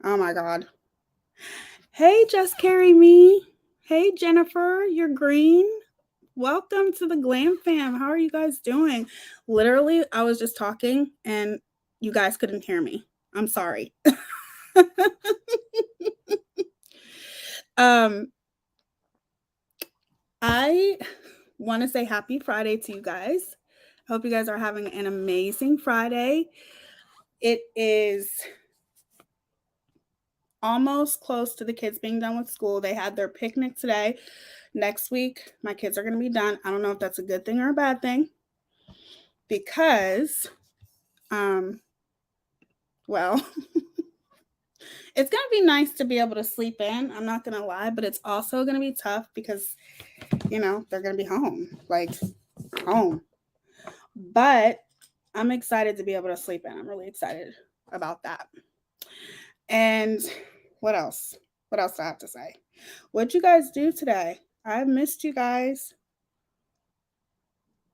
Oh my God. Hey, Just Carry Me. Hey, Jennifer, you're green. Welcome to the GLAM fam. How are you guys doing? Literally, I was just talking and you guys couldn't hear me. I'm sorry. um, I want to say happy Friday to you guys. I hope you guys are having an amazing Friday. It is almost close to the kids being done with school. They had their picnic today. Next week, my kids are going to be done. I don't know if that's a good thing or a bad thing because, um, well, it's going to be nice to be able to sleep in. I'm not going to lie, but it's also going to be tough because, they're going to be home, like home. But I'm excited to be able to sleep in. I'm really excited about that. And what else? What else do I have to say? What'd you guys do today? I missed you guys.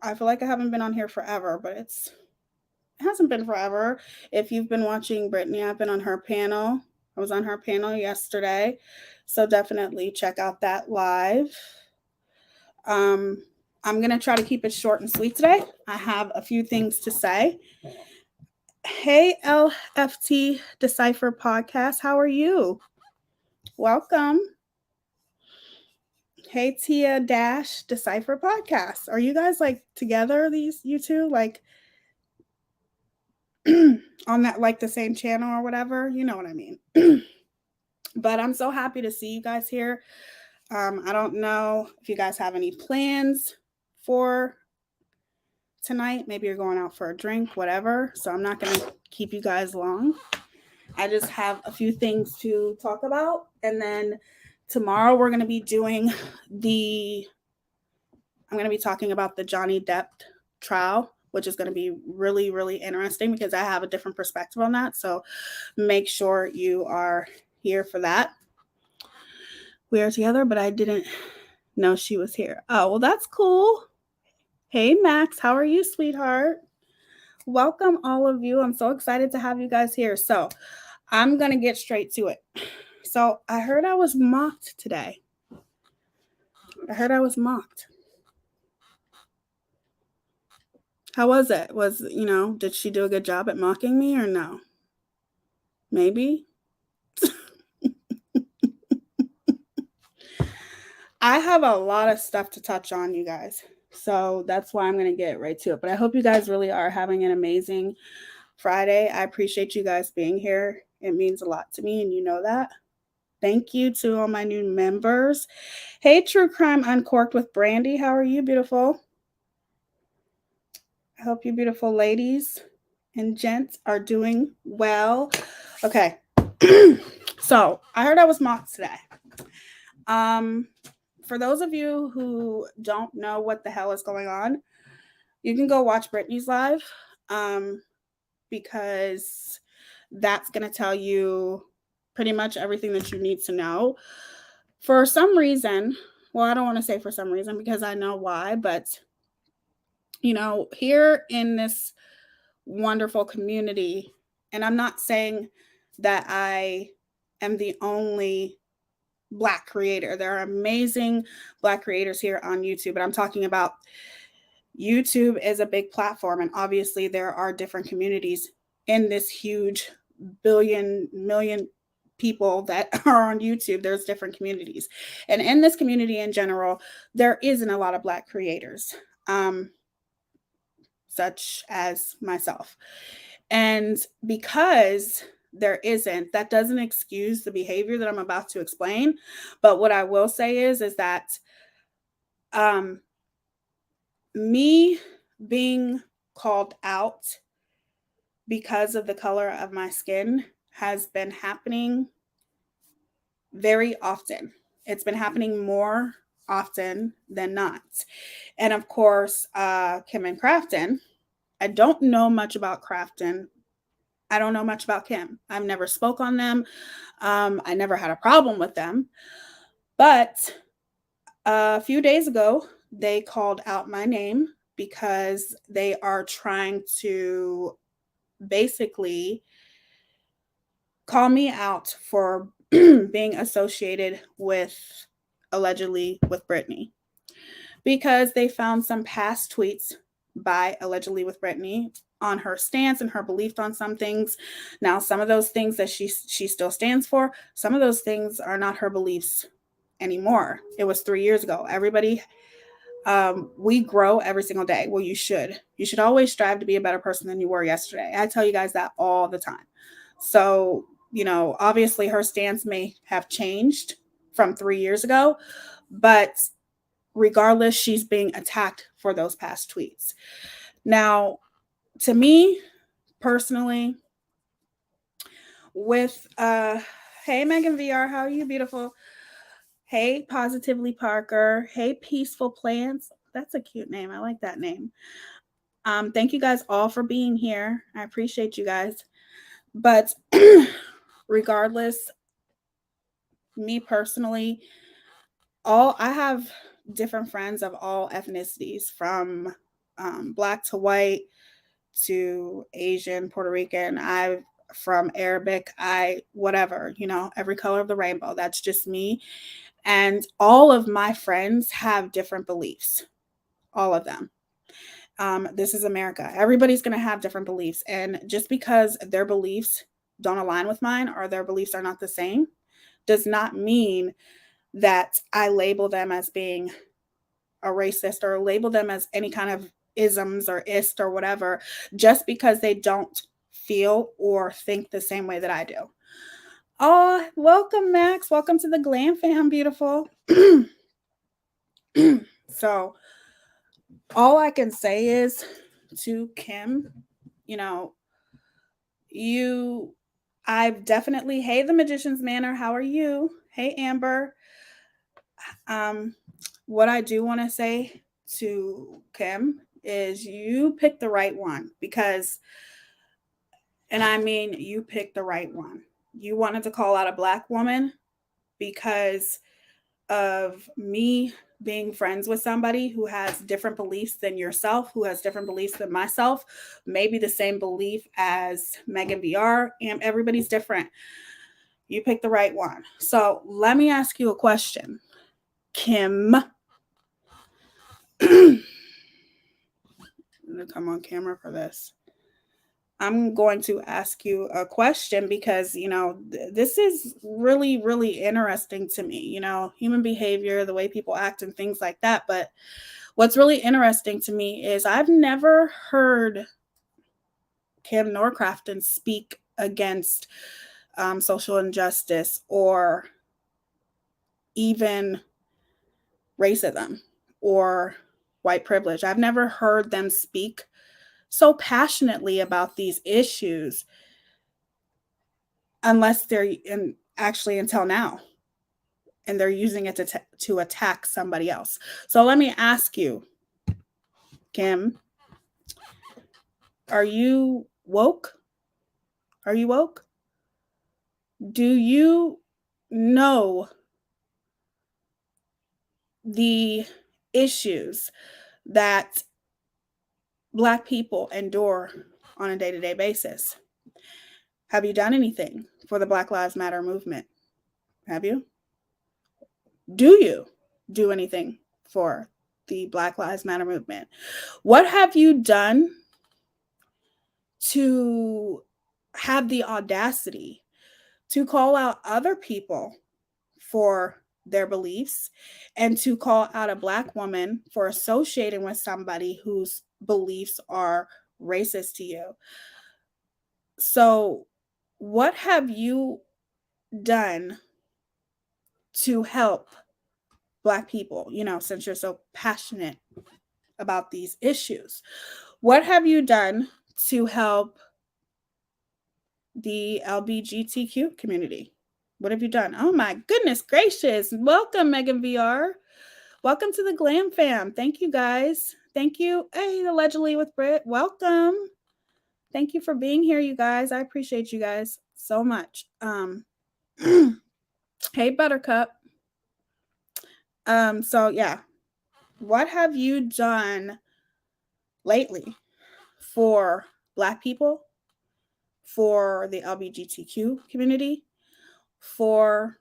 I feel like I haven't been on here forever, but it hasn't been forever. If you've been watching Brittany, I've been on her panel. I was on her panel yesterday. So definitely check out that live. Um, I'm going to try to keep it short and sweet today. I have a few things to say. Hey, LFT Decipher Podcast. How are you? Welcome. Hey, Teaya Dash Decipher Podcast. Are you guys like together, you two? Like, on that, like the same channel or whatever? You know what I mean. But I'm so happy to see you guys here. I don't know if you guys have any plans for tonight. Maybe you're going out for a drink, whatever. So I'm not going to keep you guys long. I just have a few things to talk about. And then tomorrow we're going to be I'm going to be talking about the Johnny Depp trial, which is going to be really, really interesting because I have a different perspective on that. So make sure you are here for that. We are together, but I didn't know she was here. Oh, well, that's cool. Hey, Max, how are you, sweetheart? Welcome, all of you. I'm so excited to have you guys here. So I'm going to get straight to it. So I heard I was mocked today. How was it? Did she do a good job at mocking me or no? Maybe. I have a lot of stuff to touch on, you guys. So that's why I'm going to get right to it. But I hope you guys really are having an amazing Friday. I appreciate you guys being here. It means a lot to me, and you know that. Thank you to all my new members. Hey, True Crime Uncorked with Brandy. How are you, beautiful? I hope you beautiful ladies and gents are doing well. Okay. So I heard I was mocked today. For those of you who don't know what the hell is going on, you can go watch Brittany's live. Because that's going to tell you pretty much everything that you need to know. For some reason, well, I don't want to say for some reason because I know why, but here in this wonderful community, and I'm not saying that I am the only Black creator. There are amazing Black creators here on YouTube, but I'm talking about YouTube is a big platform, and obviously there are different communities in this huge million people that are on YouTube. There's different communities, and in this community in general, there isn't a lot of Black creators, such as myself. And because there isn't, that doesn't excuse the behavior that I'm about to explain. But what I will say is that me being called out because of the color of my skin has been happening very often. It's been happening more often than not. And of course, Kim and Crafton. I don't know much about Crafton. I don't know much about Kim. I've never spoke on them. I never had a problem with them. But a few days ago, they called out my name because they are trying to basically call me out for being associated with allegedly with Britney because they found some past tweets by allegedly with Britney on her stance and her belief on some things. Now, some of those things that she still stands for, some of those things are not her beliefs anymore. It was 3 years ago. Everybody, we grow every single day. Well, you should. You should always strive to be a better person than you were yesterday. I tell you guys that all the time. So, obviously her stance may have changed from 3 years ago, but regardless, she's being attacked for those past tweets. Now, to me personally, with hey Megan VR, how are you, beautiful? Hey Positively Parker, hey Peaceful Plants. That's a cute name. I like that name. Thank you guys all for being here. I appreciate you guys. But regardless, me personally, I have different friends of all ethnicities, from black to white to Asian, Puerto Rican. I from Arabic, whatever, every color of the rainbow. That's just me. And all of my friends have different beliefs. All of them. This is America. Everybody's going to have different beliefs. And just because their beliefs don't align with mine or their beliefs are not the same does not mean that I label them as being a racist or label them as any kind of isms or ist or whatever, just because they don't feel or think the same way that I do. Oh, welcome, Max. Welcome to the GLAM fam, beautiful. So all I can say is to Kim, I've definitely, hey, the Magician's Manor, how are you? Hey, Amber. What I do want to say to Kim is you picked the right one, because, and I mean, you picked the right one. You wanted to call out a Black woman because of me being friends with somebody who has different beliefs than yourself, who has different beliefs than myself, maybe the same belief as Megan VR, and everybody's different. You picked the right one. So let me ask you a question, Kim. I'm going to come on camera for this. I'm going to ask you a question because, this is really, really interesting to me, human behavior, the way people act and things like that. But what's really interesting to me is I've never heard Kim Norcrafton speak against social injustice or even racism or white privilege. I've never heard them speak so passionately about these issues unless they're actually until now, and they're using it to attack somebody else. So let me ask you, Kim, are you woke? Are you woke? Do you know the issues that Black people endure on a day-to-day basis? Have you done anything for the Black Lives Matter movement? Have you? Do you do anything for the Black Lives Matter movement? What have you done to have the audacity to call out other people for their beliefs and to call out a Black woman for associating with somebody whose beliefs are racist to you? So, what have you done to help Black people, since you're so passionate about these issues? What have you done to help the LGBTQ community? What have you done? Oh my goodness gracious. Welcome, Megan VR. Welcome to the GLAM fam. Thank you, guys. Thank you. Hey, allegedly with Britt. Welcome. Thank you for being here, you guys. I appreciate you guys so much. Hey, Buttercup. So yeah, what have you done lately for Black people, for the LGBTQ community, for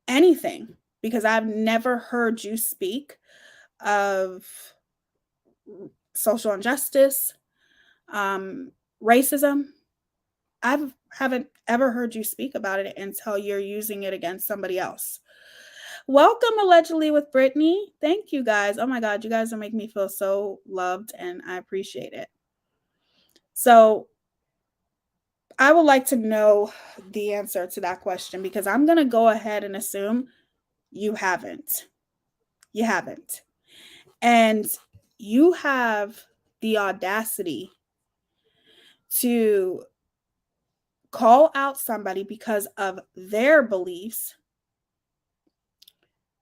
anything, because I've never heard you speak of social injustice, racism. I haven't ever heard you speak about it until you're using it against somebody else. Welcome, Allegedly with Brittany. Thank you guys. Oh my God, you guys are making me feel so loved, and I appreciate it. So I would like to know the answer to that question, because I'm going to go ahead and assume you haven't. You haven't. And you have the audacity to call out somebody because of their beliefs.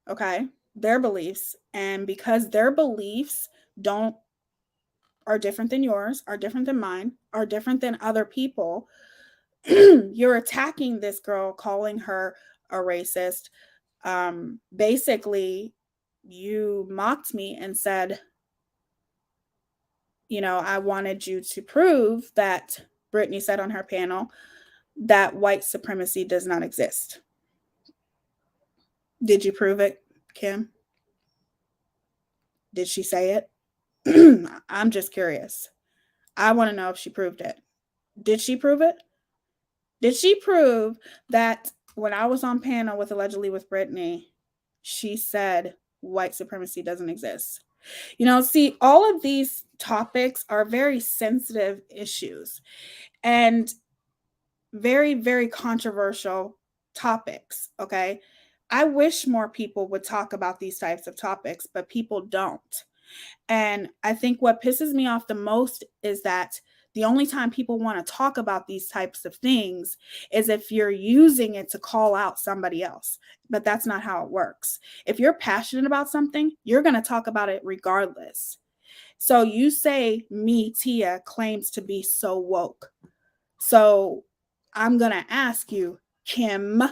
Okay? Their beliefs. And because their beliefs are different than yours, are different than mine, are different than other people, you're attacking this girl, calling her a racist. Basically, you mocked me and said, I wanted you to prove that Brittany said on her panel that white supremacy does not exist. Did you prove it, Kim? Did she say it? I'm just curious. I want to know if she proved it. Did she prove it? Did she prove that when I was on panel with Allegedly with Brittany, she said white supremacy doesn't exist? See, all of these topics are very sensitive issues and very, very controversial topics, okay? I wish more people would talk about these types of topics, but people don't. And I think what pisses me off the most is that the only time people want to talk about these types of things is if you're using it to call out somebody else. But that's not how it works. If you're passionate about something, you're going to talk about it regardless. So you say me, Teaya, claims to be so woke. So I'm going to ask you, Kim,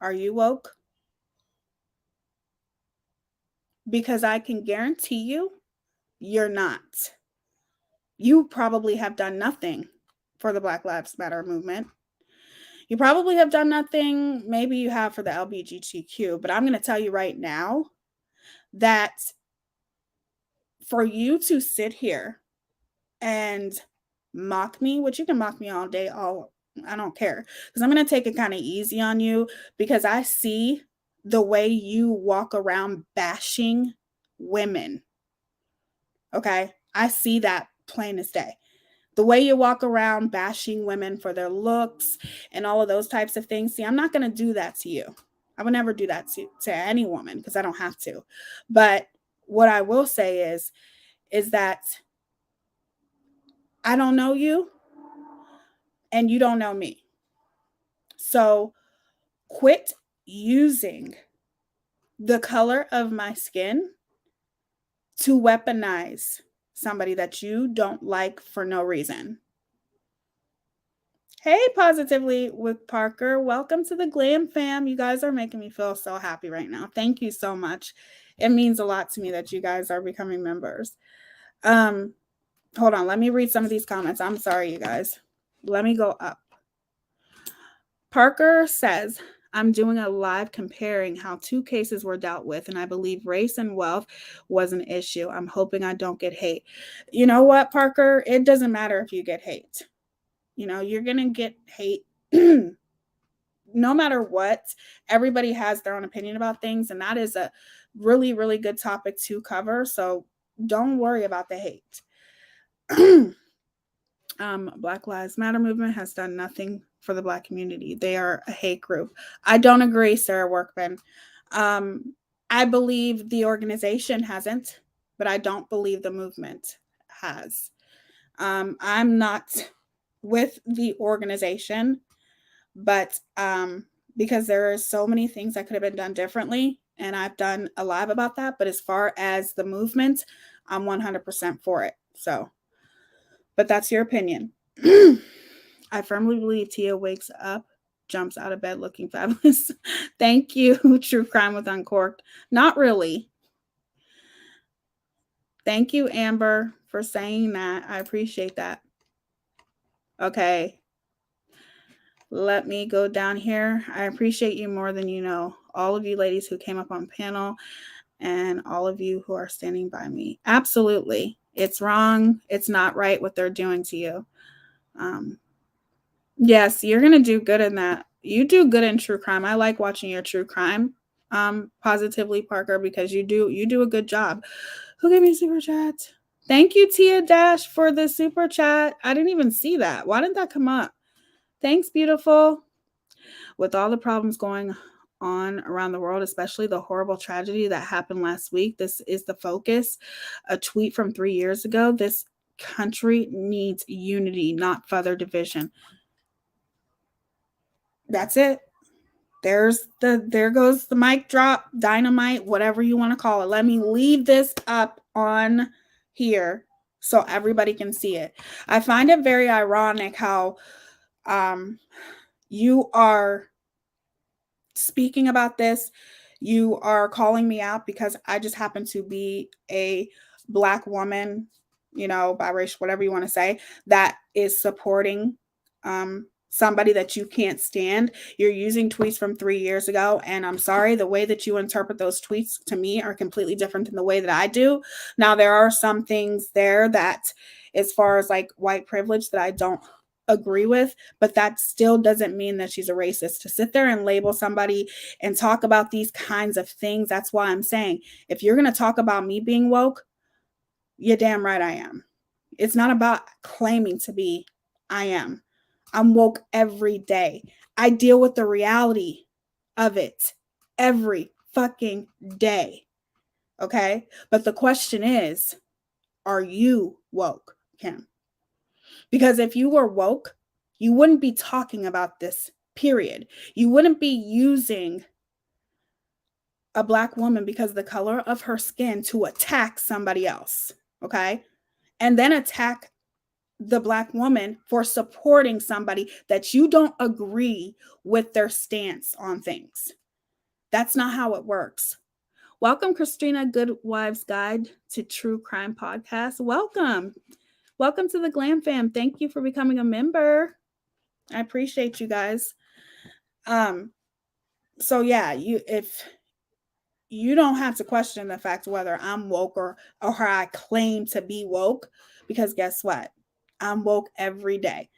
are you woke? Because I can guarantee you're not. You probably have done nothing for the Black Lives Matter movement. You probably have done nothing. Maybe you have for the LGBTQ, but I'm going to tell you right now that for you to sit here and mock me, which you can mock me all day, I don't care, because I'm going to take it kind of easy on you, because I see the way you walk around bashing women. Okay? I see that plain as day. The way you walk around bashing women for their looks and all of those types of things. See, I'm not going to do that to you. I would never do that to any woman, because I don't have to. But what I will say is that I don't know you and you don't know me. So quit using the color of my skin to weaponize somebody that you don't like for no reason. Hey, Positively with Parker. Welcome to the GLAM fam. You guys are making me feel so happy right now. Thank you so much. It means a lot to me that you guys are becoming members. Hold on. Let me read some of these comments. I'm sorry, you guys. Let me go up. Parker says, I'm doing a live comparing how two cases were dealt with, and I believe race and wealth was an issue. I'm hoping I don't get hate. You know what, Parker? It doesn't matter if you get hate. You're going to get hate no matter what. Everybody has their own opinion about things, and that is a really, really good topic to cover. So don't worry about the hate. Black Lives Matter movement has done nothing for the Black community. They are a hate group. I don't agree, Sarah Workman. I believe the organization hasn't, but I don't believe the movement has. I'm not with the organization, but because there are so many things that could have been done differently, and I've done a live about that. But as far as the movement, I'm 100% for it. So, but that's your opinion. I firmly believe Teaya wakes up, jumps out of bed looking fabulous. Thank you, True Crime with Uncorked. Not really. Thank you, Amber, for saying that. I appreciate that. Okay. Let me go down here. I appreciate you more than you know. All of you ladies who came up on panel and all of you who are standing by me. Absolutely. It's wrong. It's not right what they're doing to you. Yes, you're going to do good in that. You do good in true crime. I like watching your true crime positively, Parker, because you do a good job. Who gave me a super chat? Thank you, Teaya Dash, for the super chat. I didn't even see that. Why didn't that come up? Thanks, beautiful. With all the problems going on around the world, especially the horrible tragedy that happened last week, this is the focus. A tweet from 3 years ago. This country needs unity, not further division. That's it. There goes the mic drop, dynamite, whatever you want to call it. Let me leave this up on here so everybody can see it. I find it very ironic how you are speaking about this. You are calling me out because I just happen to be a Black woman, biracial, whatever you want to say, that is supporting somebody that you can't stand. You're using tweets from 3 years ago, and I'm sorry, the way that you interpret those tweets to me are completely different than the way that I do. Now, there are some things there that, as far as like white privilege, that I don't agree with, but that still doesn't mean that she's a racist. To sit there and label somebody and talk about these kinds of things, that's why I'm saying, if you're going to talk about me being woke, you're damn right I am. It's not about claiming to be. I am. I'm woke every day. I deal with the reality of it every fucking day. Okay? But the question is, are you woke, Kim? Because if you were woke, you wouldn't be talking about this, period. You wouldn't be using a Black woman because of the color of her skin to attack somebody else, okay? And then attack the Black woman for supporting somebody that you don't agree with their stance on things. That's not how it works. Welcome, Christina, Good Wives Guide to True Crime Podcast. Welcome. Welcome to the GLAM fam. Thank you for becoming a member. I appreciate you guys. So yeah, if you don't have to question the fact whether I'm woke or I claim to be woke, because guess what? I'm woke every day.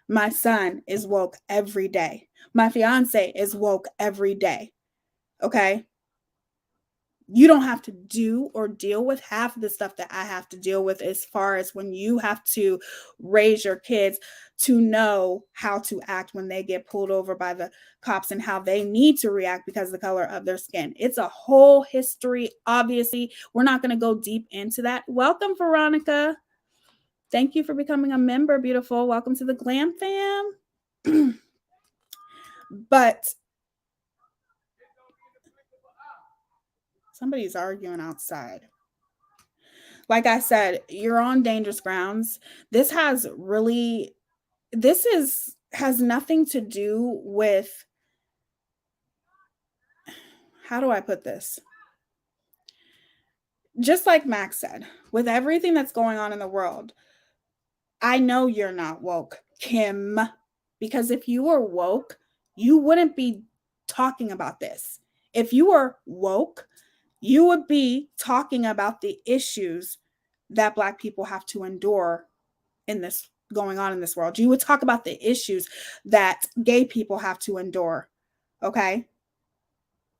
My son is woke every day. My fiance is woke every day. Okay? You don't have to do or deal with half of the stuff that I have to deal with, as far as when you have to raise your kids to know how to act when they get pulled over by the cops and how they need to react because of the color of their skin. It's a whole history. Obviously, we're not going to go deep into that. Welcome, Veronica. Thank you for becoming a member, beautiful. Welcome to the GLAM fam. But somebody's arguing outside. Like I said, you're on dangerous grounds. This has nothing to do with, how do I put this? Just like Max said, with everything that's going on in the world, I know you're not woke, Kim, because if you were woke, you wouldn't be talking about this. If you were woke, you would be talking about the issues that Black people have to endure in this going on in this world. You would talk about the issues that gay people have to endure, okay,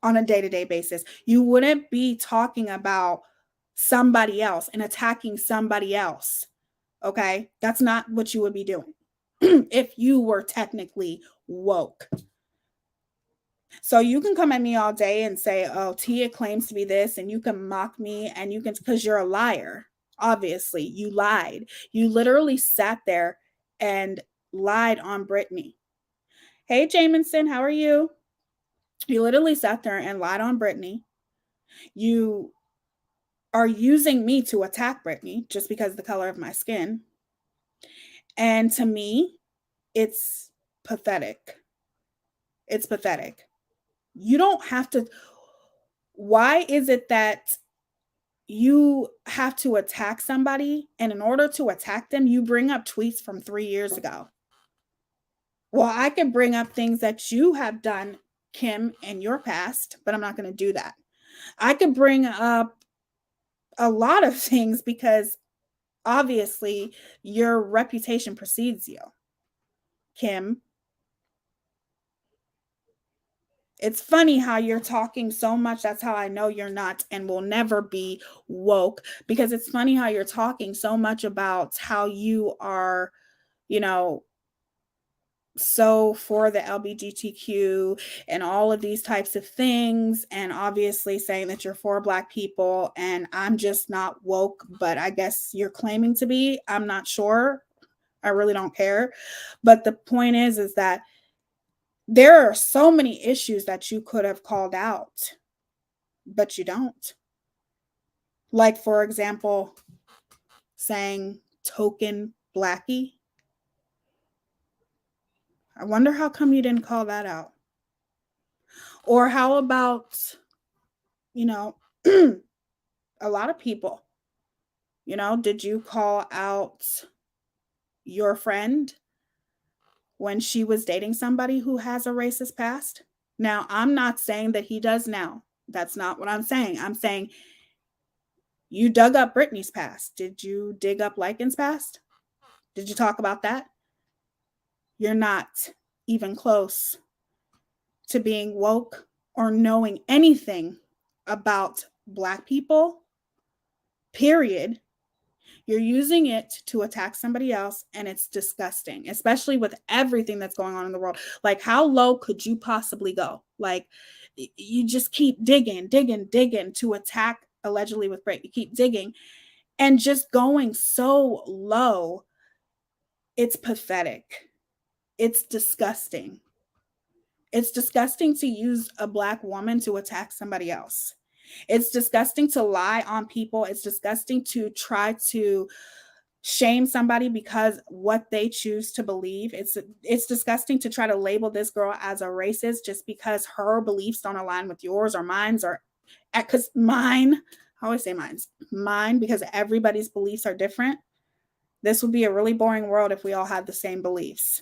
on a day-to-day basis. You wouldn't be talking about somebody else and attacking somebody else, okay? That's not what you would be doing if you were technically woke. So you can come at me all day and say, oh, Teaya claims to be this, and you can mock me, and you can, because you're a liar. Obviously, you lied. You literally sat there and lied on Brittany. Hey, Jamison, how are you? You literally sat there and lied on Brittany. You are using me to attack Brittany just because of the color of my skin. And to me, it's pathetic. It's pathetic. You don't have to. Why is it that you have to attack somebody, and in order to attack them, you bring up tweets from 3 years ago? Well, I could bring up things that you have done, Kim, in your past, but I'm not going to do that. I could bring up a lot of things because obviously your reputation precedes you, Kim. It's funny how you're talking so much. That's how I know you're not and will never be woke, because it's funny how you're talking so much about how you are, you know, so for the LGBTQ and all of these types of things, and obviously saying that you're for Black people. And I'm just not woke, but I guess you're claiming to be. I'm not sure. I really don't care. But the point is that there are so many issues that you could have called out, but you don't. Like, for example, saying token Blackie. I wonder how come you didn't call that out. Or how about, you know, a lot of people, did you call out your friend when she was dating somebody who has a racist past? Now, I'm not saying that he does now. That's not what I'm saying. I'm saying you dug up Brittany's past. Did you dig up Lycan's past? Did you talk about that? You're not even close to being woke or knowing anything about Black people, period. You're using it to attack somebody else, and it's disgusting, especially with everything that's going on in the world. Like, how low could you possibly go? Like, you just keep digging to attack allegedly with rape. You keep digging and just going so low. It's pathetic. It's disgusting. It's disgusting to use a Black woman to attack somebody else. It's disgusting to lie on people. It's disgusting to try to shame somebody because what they choose to believe. It's disgusting to try to label this girl as a racist just because her beliefs don't align with yours or mine's, or because mine, I always say mine, because everybody's beliefs are different. This would be a really boring world if we all had the same beliefs.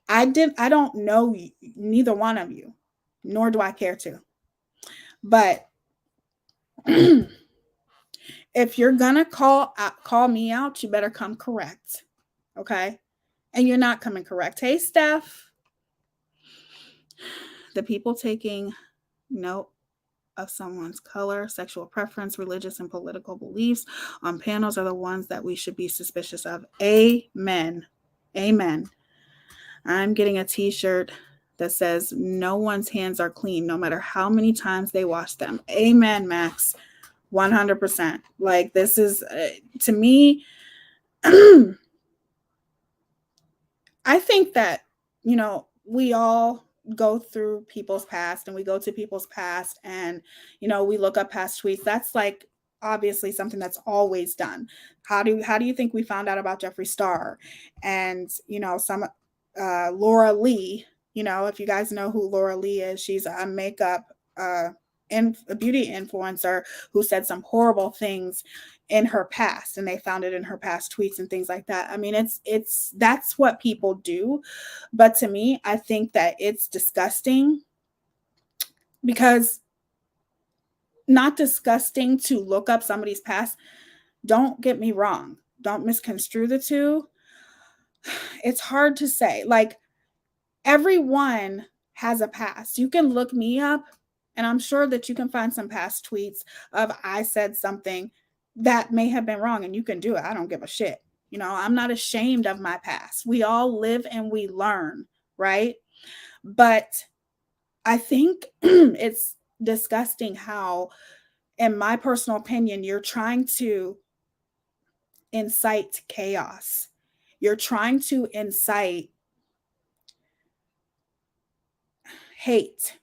I don't know neither one of you, nor do I care to. But if you're gonna call me out, you better come correct. Okay? And you're not coming correct. Hey, Steph. The people taking note of someone's color, sexual preference, religious and political beliefs on panels are the ones that we should be suspicious of. Amen. Amen. I'm getting a t-shirt that says no one's hands are clean no matter how many times they wash them. Amen, Max. 100%. Like, this is to me I think that, we all go through people's past, and we go to people's past, and, we look up past tweets. That's like obviously something that's always done. How do you think we found out about Jeffree Star and, some Laura Lee? If you guys know who Laura Lee is, she's a makeup and a beauty influencer who said some horrible things in her past, and they found it in her past tweets and things like that. I mean, it's that's what people do. But to me, I think that it's disgusting, because not disgusting to look up somebody's past. Don't get me wrong. Don't misconstrue the two. It's hard to say. Like, everyone has a past. You can look me up, and I'm sure that you can find some past tweets of I said something that may have been wrong, and you can do it. I don't give a shit. I'm not ashamed of my past. We all live and we learn, right? But I think it's disgusting how, in my personal opinion, you're trying to incite chaos. You're trying to incite hate.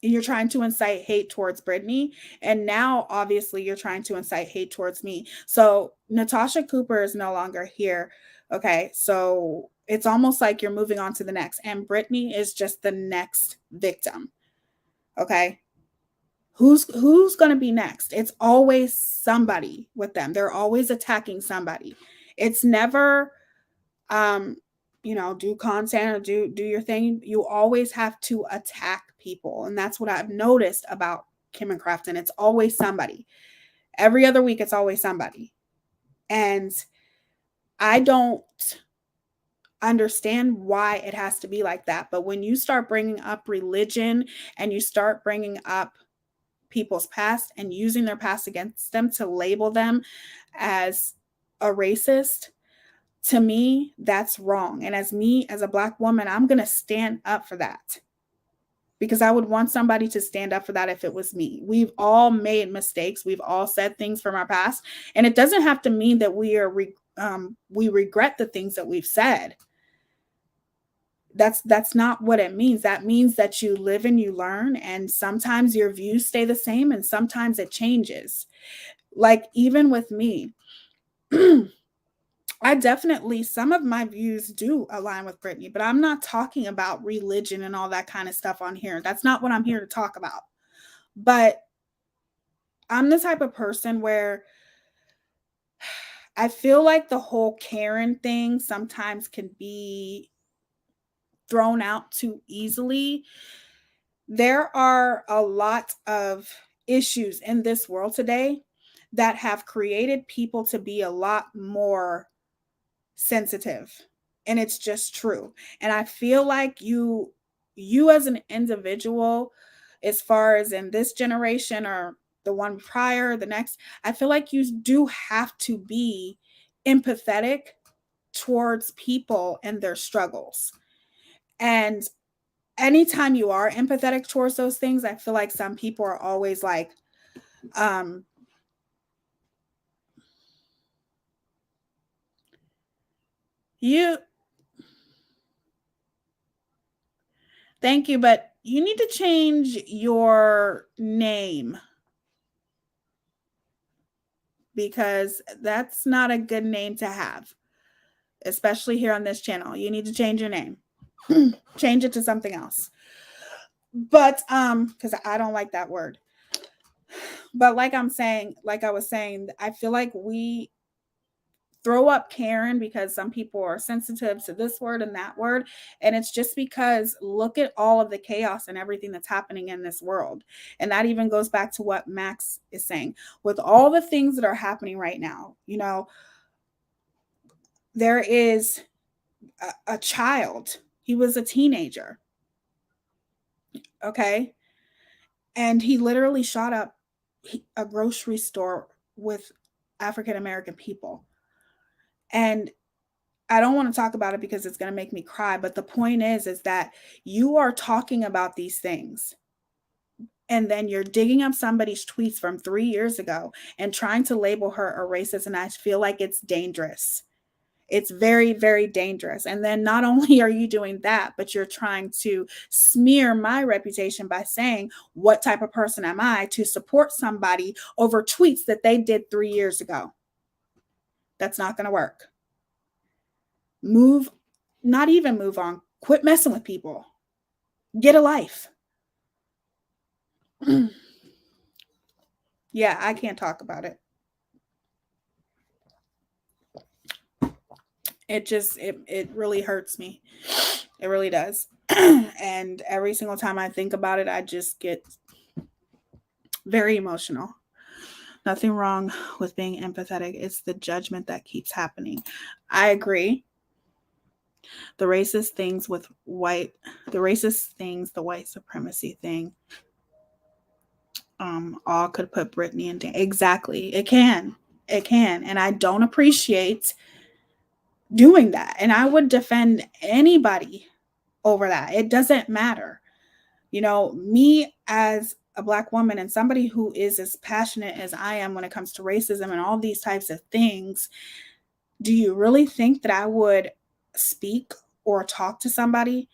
You're trying to incite hate towards Brittany. And now, obviously, you're trying to incite hate towards me. So Natasha Cooper is no longer here. Okay. So it's almost like you're moving on to the next. And Brittany is just the next victim. Okay. Who's going to be next? It's always somebody with them. They're always attacking somebody. It's never do content or do your thing, you always have to attack people. And that's what I've noticed about Kim and Crafton. It's always somebody. Every other week, it's always somebody. And I don't understand why it has to be like that. But when you start bringing up religion and you start bringing up people's past and using their past against them to label them as a racist, to me, that's wrong. And as me, as a Black woman, I'm going to stand up for that, because I would want somebody to stand up for that if it was me. We've all made mistakes. We've all said things from our past. And it doesn't have to mean that we regret the things that we've said. That's not what it means. That means that you live and you learn, and sometimes your views stay the same and sometimes it changes. Like even with me, I definitely, some of my views do align with Brittany, but I'm not talking about religion and all that kind of stuff on here. That's not what I'm here to talk about. But I'm the type of person where I feel like the whole Karen thing sometimes can be thrown out too easily. There are a lot of issues in this world today that have created people to be a lot more sensitive, and it's just true. And I feel like you as an individual, as far as in this generation or the one prior, the next, I feel like you do have to be empathetic towards people and their struggles. And anytime you are empathetic towards those things, I feel like some people are always like, um, you, thank you, but you need to change your name, because that's not a good name to have, especially here on this channel. You need to change your name. Change it to something else. But because I don't like that word. But like I was saying, I feel like we throw up Karen because some people are sensitive to this word and that word. And it's just because look at all of the chaos and everything that's happening in this world. And that even goes back to what Max is saying. With all the things that are happening right now, there is a child. He was a teenager. Okay. And he literally shot up a grocery store with African American people. And I don't want to talk about it because it's going to make me cry, but the point is that you are talking about these things and then you're digging up somebody's tweets from 3 years ago and trying to label her a racist, and I feel like it's dangerous. It's very, very dangerous. And then not only are you doing that, but you're trying to smear my reputation by saying, what type of person am I to support somebody over tweets that they did 3 years ago? That's not going to work. Not even move on. Quit messing with people. Get a life. Yeah, I can't talk about it. It really hurts me. It really does. And every single time I think about it, I just get very emotional. Nothing wrong with being empathetic. It's the judgment that keeps happening. I agree. The racist things, the white supremacy thing, all could put Brittany in danger. Exactly. It can. And I don't appreciate doing that. And I would defend anybody over that. It doesn't matter. Me as a Black woman and somebody who is as passionate as I am when it comes to racism and all these types of things, do you really think that I would speak or talk to somebody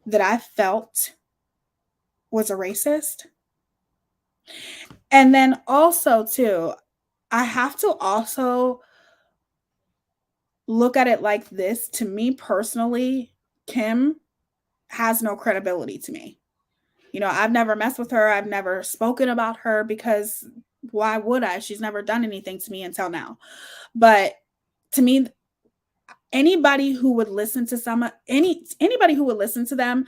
that I felt was a racist? And then also, too, I have to also look at it like this. To me personally, Kim has no credibility to me. I've never messed with her. I've never spoken about her because why would I? She's never done anything to me until now. But to me, Anybody who would listen to anybody who would listen to them,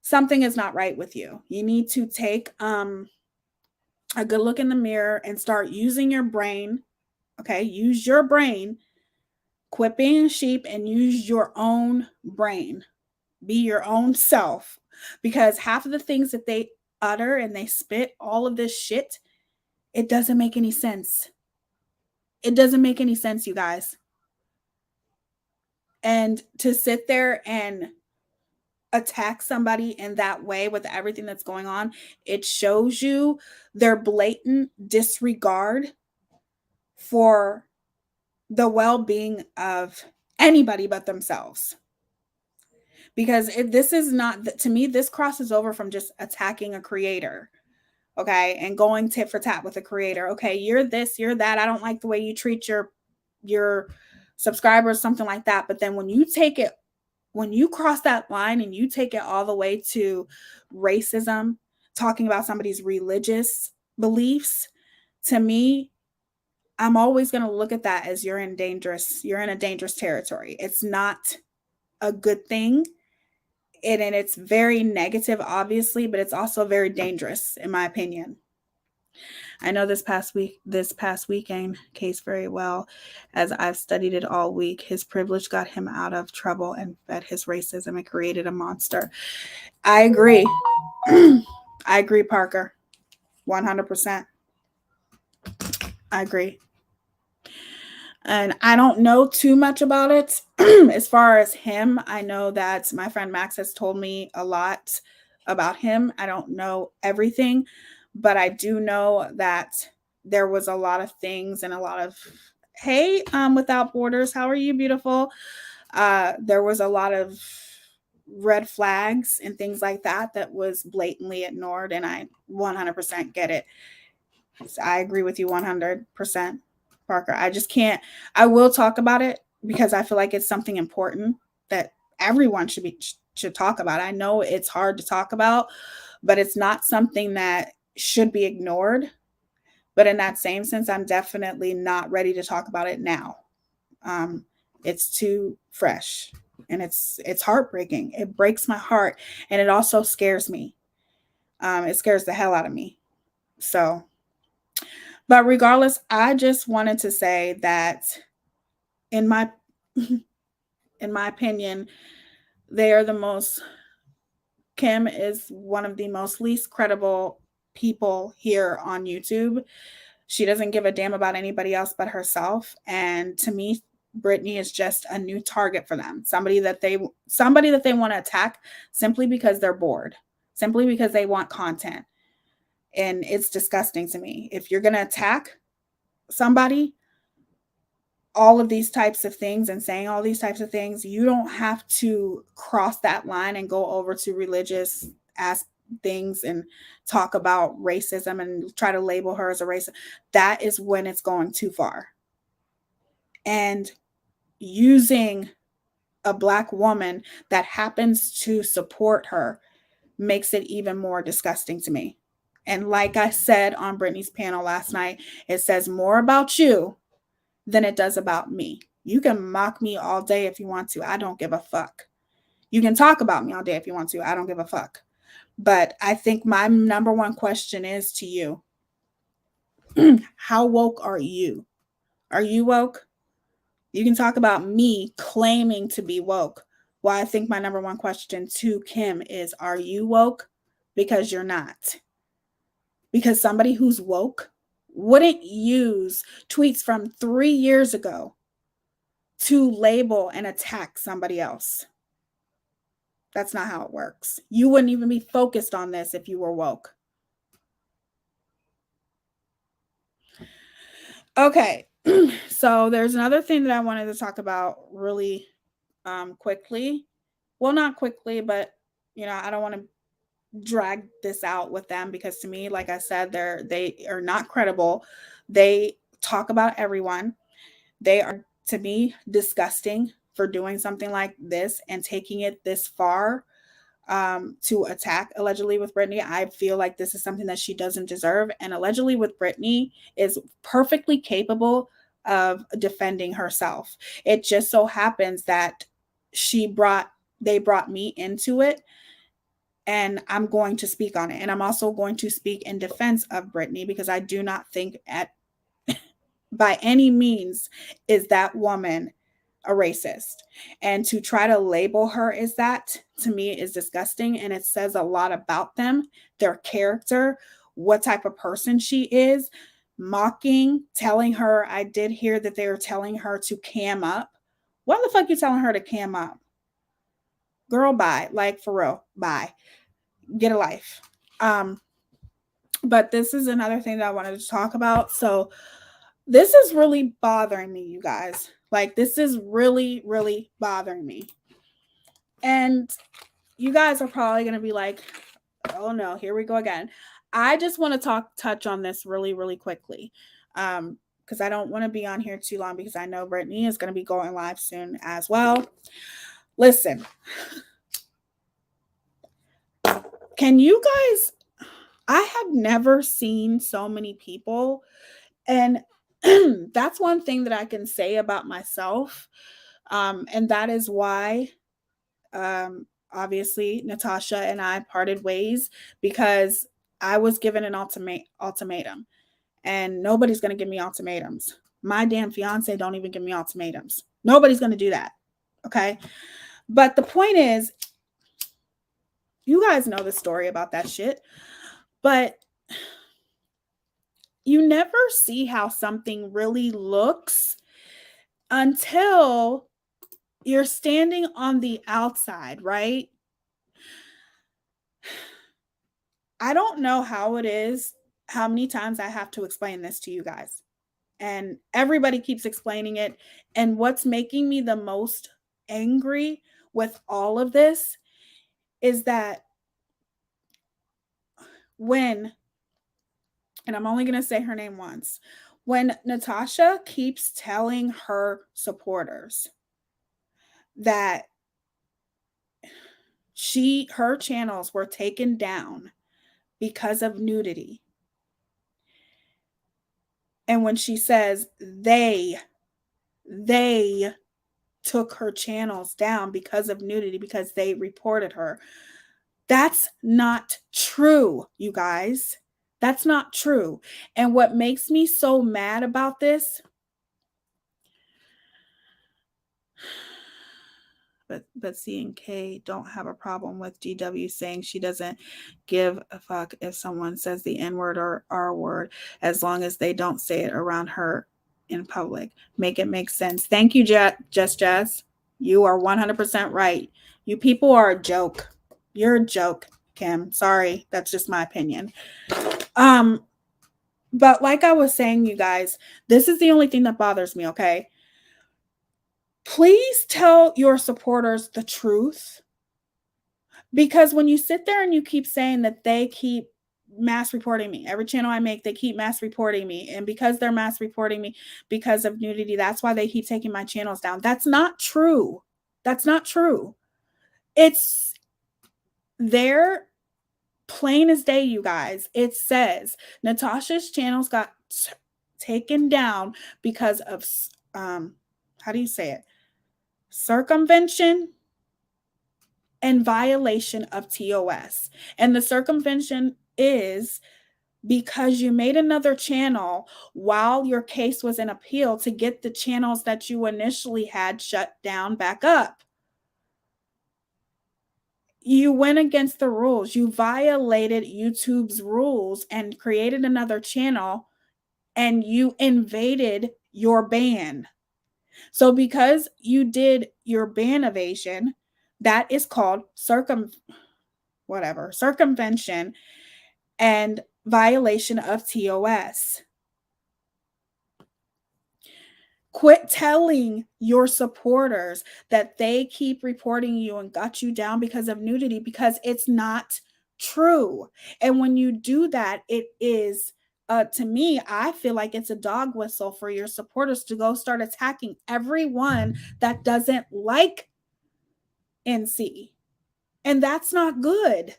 something is not right with you. You need to take a good look in the mirror and start using your brain. Okay, use your brain. Quit being a sheep and use your own brain. Be your own self, because half of the things that they utter and they spit, all of this shit, it doesn't make any sense. It doesn't make any sense, you guys. And to sit there and attack somebody in that way with everything that's going on, it shows you their blatant disregard for the well-being of anybody but themselves. Because this is not, to me, this crosses over from just attacking a creator, okay, and going tit for tat with a creator. Okay, you're this, you're that. I don't like the way you treat your subscribers, something like that. But then when you cross that line and you take it all the way to racism, talking about somebody's religious beliefs, to me, I'm always going to look at that as you're in a dangerous territory. It's not a good thing. And it's very negative, obviously, but it's also very dangerous, in my opinion. I know this past weekend case very well, as I've studied it all week. His privilege got him out of trouble and fed his racism and created a monster. I agree. I agree, Parker. 100%. I agree. And I don't know too much about it. As far as him, I know that my friend Max has told me a lot about him. I don't know everything, but I do know that there was a lot of things and a lot of, hey, Without Borders, how are you, beautiful? There was a lot of red flags and things like that was blatantly ignored, and I 100% get it. So I agree with you 100%. Parker. I will talk about it because I feel like it's something important that everyone should talk about. I know it's hard to talk about, but it's not something that should be ignored. But in that same sense, I'm definitely not ready to talk about it now. It's too fresh, and it's heartbreaking. It breaks my heart, and it also scares me. It scares the hell out of me. So, but regardless, I just wanted to say that in my opinion, they are the most Kim is one of the most least credible people here on YouTube. She doesn't give a damn about anybody else but herself. And to me, Brittany is just a new target for them. Somebody that they want to attack simply because they're bored, simply because they want content. And it's disgusting to me. If you're going to attack somebody, all of these types of things and saying all these types of things, you don't have to cross that line and go over to religious things and talk about racism and try to label her as a racist. That is when it's going too far. And using a Black woman that happens to support her makes it even more disgusting to me. And like I said on Brittany's panel last night, it says more about you than it does about me. You can mock me all day if you want to. I don't give a fuck. You can talk about me all day if you want to. I don't give a fuck. But I think my number one question is to you. How woke are you? Are you woke? You can talk about me claiming to be woke. Well, I think my number one question to Kim is, are you woke? Because you're not. Because somebody who's woke wouldn't use tweets from 3 years ago to label and attack somebody else. That's not how it works. You wouldn't even be focused on this if you were woke. Okay, so there's another thing that I wanted to talk about really quickly. Well, not quickly, but I don't want to drag this out with them, because to me, like I said, they are not credible. They talk about everyone. They are, to me, disgusting for doing something like this and taking it this far to attack allegedly with Brittany. I feel like this is something that she doesn't deserve. And allegedly with Brittany is perfectly capable of defending herself. It just so happens that they brought me into it, and I'm going to speak on it. And I'm also going to speak in defense of Britney, because I do not think by any means is that woman a racist. And to try to label her as that, to me, is disgusting. And it says a lot about them, their character, what type of person she is. Mocking, telling her, I did hear that they were telling her to cam up. Why the fuck you telling her to cam up? Girl, bye. Like, for real, bye. Get a life. But this is another thing that I wanted to talk about. So this is really bothering me, you guys. Like, this is really, really bothering me. And you guys are probably going to be like, oh no, here we go again. I just want to touch on this really, really quickly. Because I don't want to be on here too long, because I know Brittany is going to be going live soon as well. Listen, can you guys, I have never seen so many people, and that's one thing that I can say about myself. And that is why, obviously, Natasha and I parted ways, because I was given an ultimatum, and nobody's going to give me ultimatums. My damn fiance don't even give me ultimatums. Nobody's going to do that. Okay. But the point is, you guys know the story about that shit, but you never see how something really looks until you're standing on the outside, right? I don't know how it is, how many times I have to explain this to you guys. And everybody keeps explaining it. And what's making me the most angry with all of this is that when, and I'm only going to say her name once, when Natasha keeps telling her supporters that her channels were taken down because of nudity, and when she says they took her channels down because of nudity, because they reported her, that's not true, you guys. That's not true. And what makes me so mad about this, but C and K don't have a problem with GW saying she doesn't give a fuck if someone says the N word or R word, as long as they don't say it around her in public. Make it make sense. Thank you, Just Jazz. You are 100% right. You people are a joke. You're a joke, Kim. Sorry, that's just my opinion. But like I was saying, you guys, this is the only thing that bothers me, okay? Please tell your supporters the truth. Because when you sit there and you keep saying that they keep mass reporting me, every channel I make, they keep mass reporting me. And because they're mass reporting me because of nudity, that's why they keep taking my channels down. That's not true. That's not true. It's there, plain as day, you guys. It says Natasha's channels got taken down because of, how do you say it? Circumvention and violation of TOS. And the circumvention is because you made another channel while your case was in appeal to get the channels that you initially had shut down back up. You went against the rules. You violated YouTube's rules and created another channel, and you invaded your ban. So because you did your ban evasion, that is called circumvention and violation of TOS. Quit telling your supporters that they keep reporting you and got you down because of nudity, because it's not true. And when you do that, it is, to me, I feel like it's a dog whistle for your supporters to go start attacking everyone that doesn't like NC. And that's not good.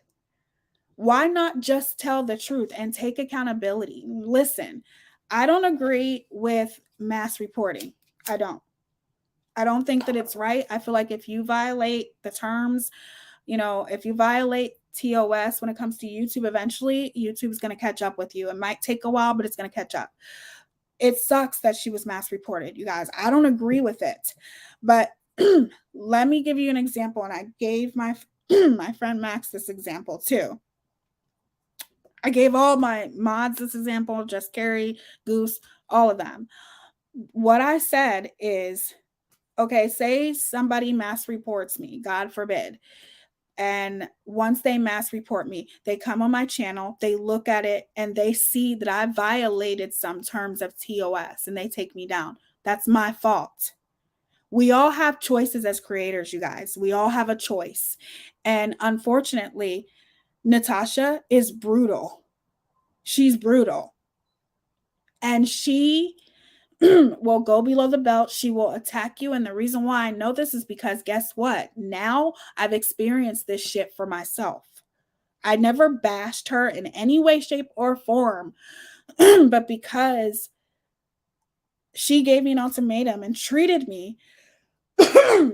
Why not just tell the truth and take accountability? Listen, I don't agree with mass reporting. I don't think that it's right. I feel like if you violate the terms, if you violate TOS when it comes to YouTube, eventually YouTube is going to catch up with you. It might take a while, but it's going to catch up. It sucks that she was mass reported, you guys. I don't agree with it. But let me give you an example. And I gave my my friend Max this example too. I gave all my mods this example, Just Carrie, Goose, all of them. What I said is, okay, say somebody mass reports me, God forbid. And once they mass report me, they come on my channel, they look at it, and they see that I violated some terms of TOS and they take me down. That's my fault. We all have choices as creators, you guys. We all have a choice. And unfortunately, Natasha is brutal. She's brutal. And she will go below the belt. She will attack you. And the reason why I know this is because guess what? Now I've experienced this shit for myself. I never bashed her in any way, shape, or form. But because she gave me an ultimatum and treated me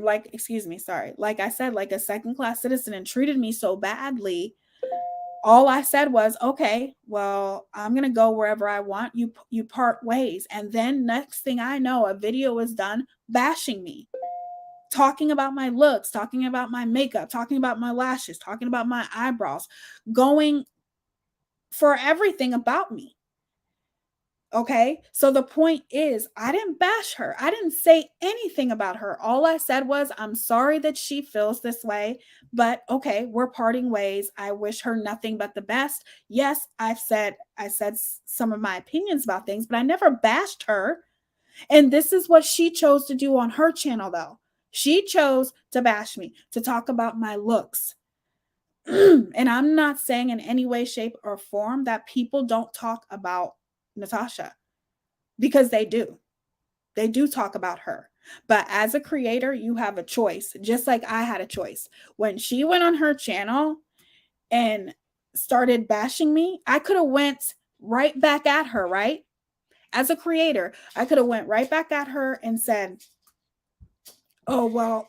like I said, like a second-class citizen, and treated me so badly, all I said was, okay, well, I'm going to go wherever I want. You part ways. And then next thing I know, a video was done bashing me, talking about my looks, talking about my makeup, talking about my lashes, talking about my eyebrows, going for everything about me. Okay. So the point is, I didn't bash her. I didn't say anything about her. All I said was, I'm sorry that she feels this way, but okay, we're parting ways. I wish her nothing but the best. Yes, I said some of my opinions about things, but I never bashed her. And this is what she chose to do on her channel, though. She chose to bash me, to talk about my looks. And I'm not saying in any way, shape, or form that people don't talk about Natasha, because they do. They do talk about her. But as a creator, you have a choice, just like I had a choice. When she went on her channel and started bashing me, I could have went right back at her, right? As a creator, I could have went right back at her and said, oh, well,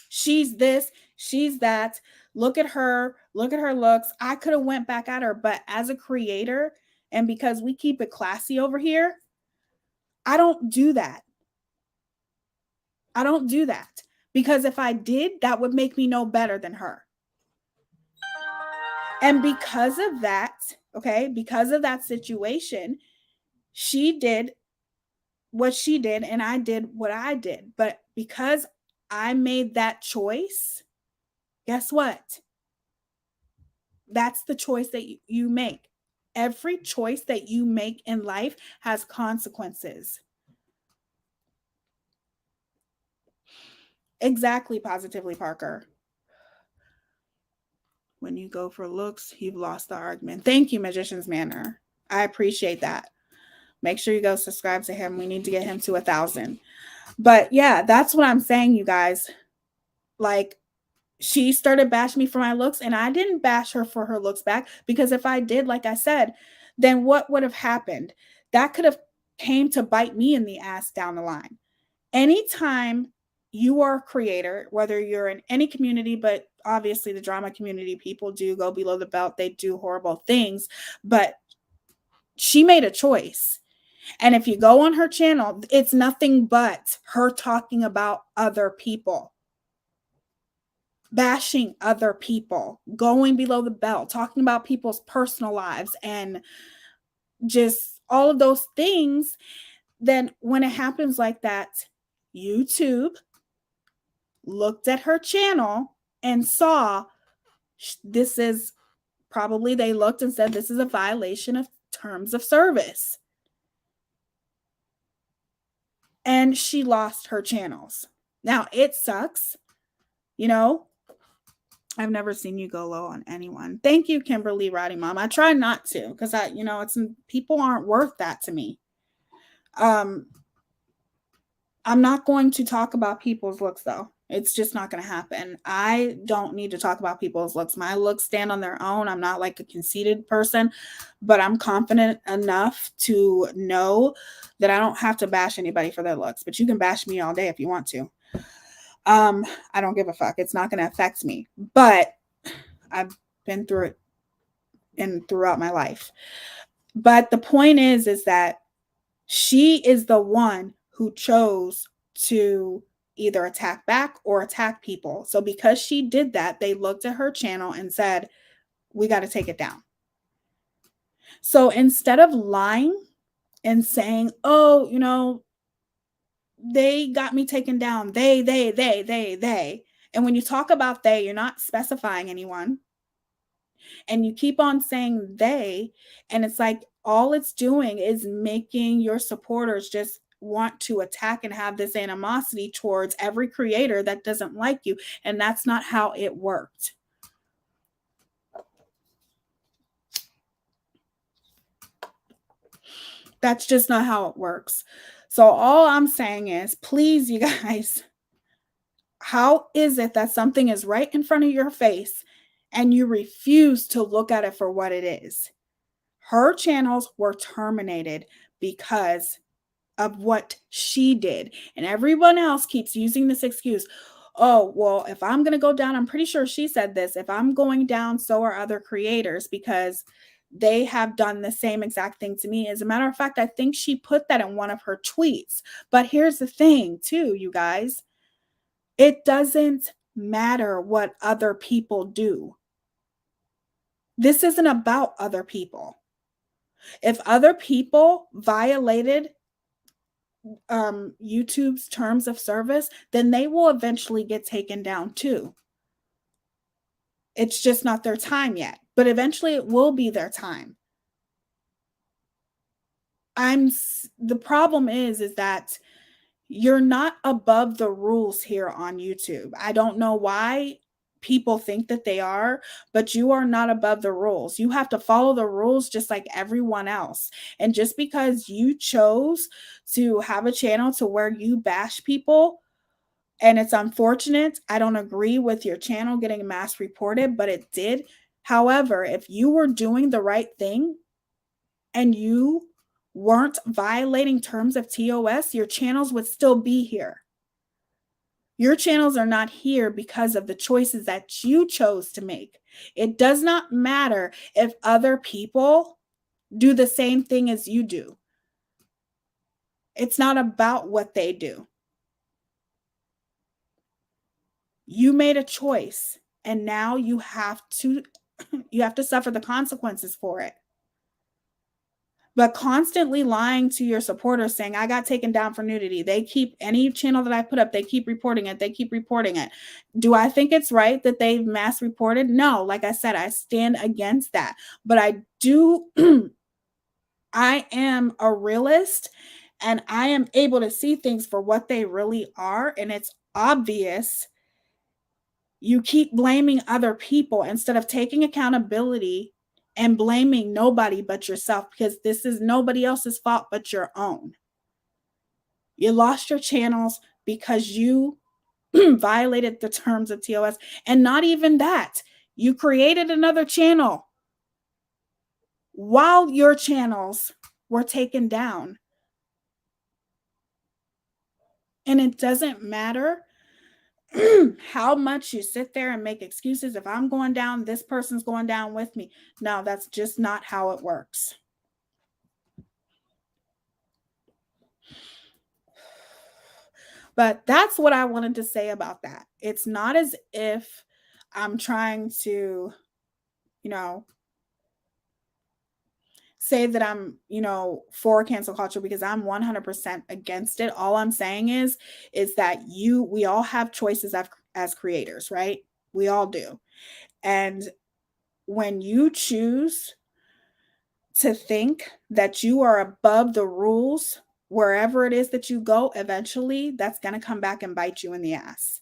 she's this, she's that. Look at her looks. I could have went back at her, but as a creator, and because we keep it classy over here, I don't do that. I don't do that, because if I did, that would make me no better than her. And because of that, okay, because of that situation, she did what she did and I did what I did. But because I made that choice, guess what? That's the choice that you make. Every choice that you make in life has consequences. Exactly, Positively Parker. When you go for looks, you've lost the argument. Thank you, Magician's Manor. I appreciate that. Make sure you go subscribe to him. We need to get him to 1,000. But yeah, that's what I'm saying, you guys. Like, she started bashing me for my looks, and I didn't bash her for her looks back, because if I did, like I said, then what would have happened? That could have came to bite me in the ass down the line. Anytime you are a creator, whether you're in any community, but obviously the drama community, people do go below the belt. They do horrible things, but she made a choice. And if you go on her channel, it's nothing but her talking about other people, bashing other people, going below the belt, talking about people's personal lives, and just all of those things. Then when it happens like that, YouTube looked at her channel and saw this is probably, they looked and said, this is a violation of terms of service. And she lost her channels. Now, it sucks. You know, I've never seen you go low on anyone. Thank you, Kimberly Roddy Mom. I try not to, because people aren't worth that to me. I'm not going to talk about people's looks, though. It's just not going to happen. I don't need to talk about people's looks. My looks stand on their own. I'm not like a conceited person, but I'm confident enough to know that I don't have to bash anybody for their looks. But you can bash me all day if you want to. I don't give a fuck. It's not going to affect me. But I've been through it throughout my life. But the point is that she is the one who chose to either attack back or attack people. So because she did that, they looked at her channel and said, we got to take it down. So instead of lying and saying, oh, they got me taken down, they. And when you talk about they, you're not specifying anyone. And you keep on saying they, and it's like all it's doing is making your supporters just want to attack and have this animosity towards every creator that doesn't like you. And that's not how it worked. That's just not how it works. So all I'm saying is, please, you guys, how is it that something is right in front of your face and you refuse to look at it for what it is? Her channels were terminated because of what she did. And everyone else keeps using this excuse. Oh, well, if I'm going to go down, I'm pretty sure she said this. If I'm going down, so are other creators because they have done the same exact thing to me. As a matter of fact, I think she put that in one of her tweets. But here's the thing, too, you guys. It doesn't matter what other people do. This isn't about other people. If other people violated YouTube's terms of service, then they will eventually get taken down too. It's just not their time yet, but eventually it will be their time. The problem is that you're not above the rules here on YouTube. I don't know why people think that they are, but you are not above the rules. You have to follow the rules just like everyone else. And just because you chose to have a channel to where you bash people, and it's unfortunate, I don't agree with your channel getting mass reported, but it did. However, if you were doing the right thing and you weren't violating terms of TOS, your channels would still be here. Your channels are not here because of the choices that you chose to make. It does not matter if other people do the same thing as you do. It's not about what they do. You made a choice, and now you have to suffer the consequences for it. But constantly lying to your supporters saying, I got taken down for nudity. They keep any channel that I put up, they keep reporting it. They keep reporting it. Do I think it's right that they've mass reported? No, like I said, I stand against that. But I do, I am a realist and I am able to see things for what they really are. And it's obvious you keep blaming other people instead of taking accountability and blaming nobody but yourself, because this is nobody else's fault but your own. You lost your channels because you violated the terms of TOS. And not even that, you created another channel while your channels were taken down. And it doesn't matter how much you sit there and make excuses. If I'm going down, this person's going down with me. No, that's just not how it works. But that's what I wanted to say about that. It's not as if I'm trying to, say that I'm, for cancel culture, because I'm 100% against it. All I'm saying is that we all have choices as creators, right? We all do. And when you choose to think that you are above the rules, wherever it is that you go, eventually that's going to come back and bite you in the ass.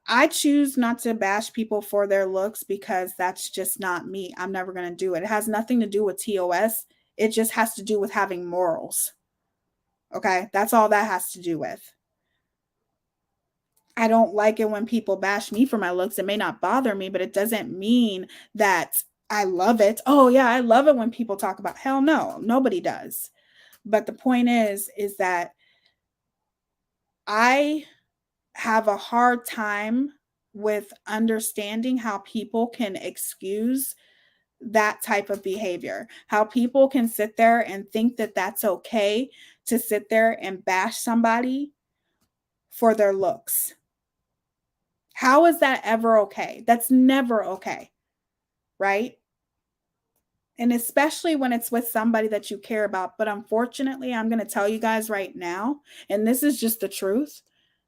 I choose not to bash people for their looks because that's just not me. I'm never going to do it. It has nothing to do with TOS. It just has to do with having morals. Okay? That's all that has to do with. I don't like it when people bash me for my looks. It may not bother me, but it doesn't mean that I love it. Oh yeah, I love it when people talk about, hell no, nobody does. But the point is that I have a hard time with understanding how people can excuse that type of behavior. How people can sit there and think that that's okay to sit there and bash somebody for their looks. How is that ever okay? That's never okay, right? And especially when it's with somebody that you care about. But unfortunately, I'm going to tell you guys right now, and this is just the truth,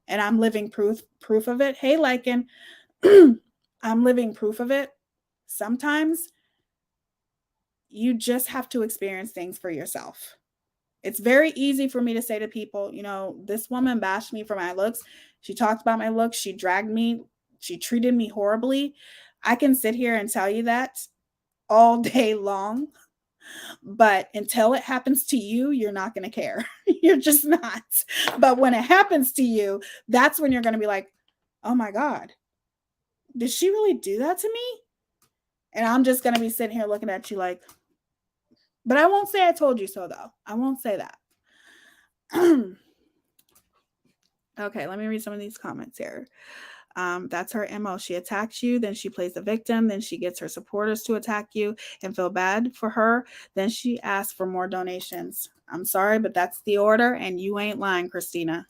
and I'm living proof of it. Hey, Lycan, I'm living proof of it. Sometimes you just have to experience things for yourself. It's very easy for me to say to people, you know, this woman bashed me for my looks. She talked about my looks. She dragged me. She treated me horribly. I can sit here and tell you that all day long. But until it happens to you, you're not going to care. You're just not. But when it happens to you, that's when you're going to be like, oh my God, did she really do that to me? And I'm just going to be sitting here looking at you like, but I won't say I told you so, though. I won't say that. Okay, let me read some of these comments here. That's her MO. She attacks you, then she plays the victim, then she gets her supporters to attack you and feel bad for her. Then she asks for more donations. I'm sorry, but that's the order, and you ain't lying, Christina.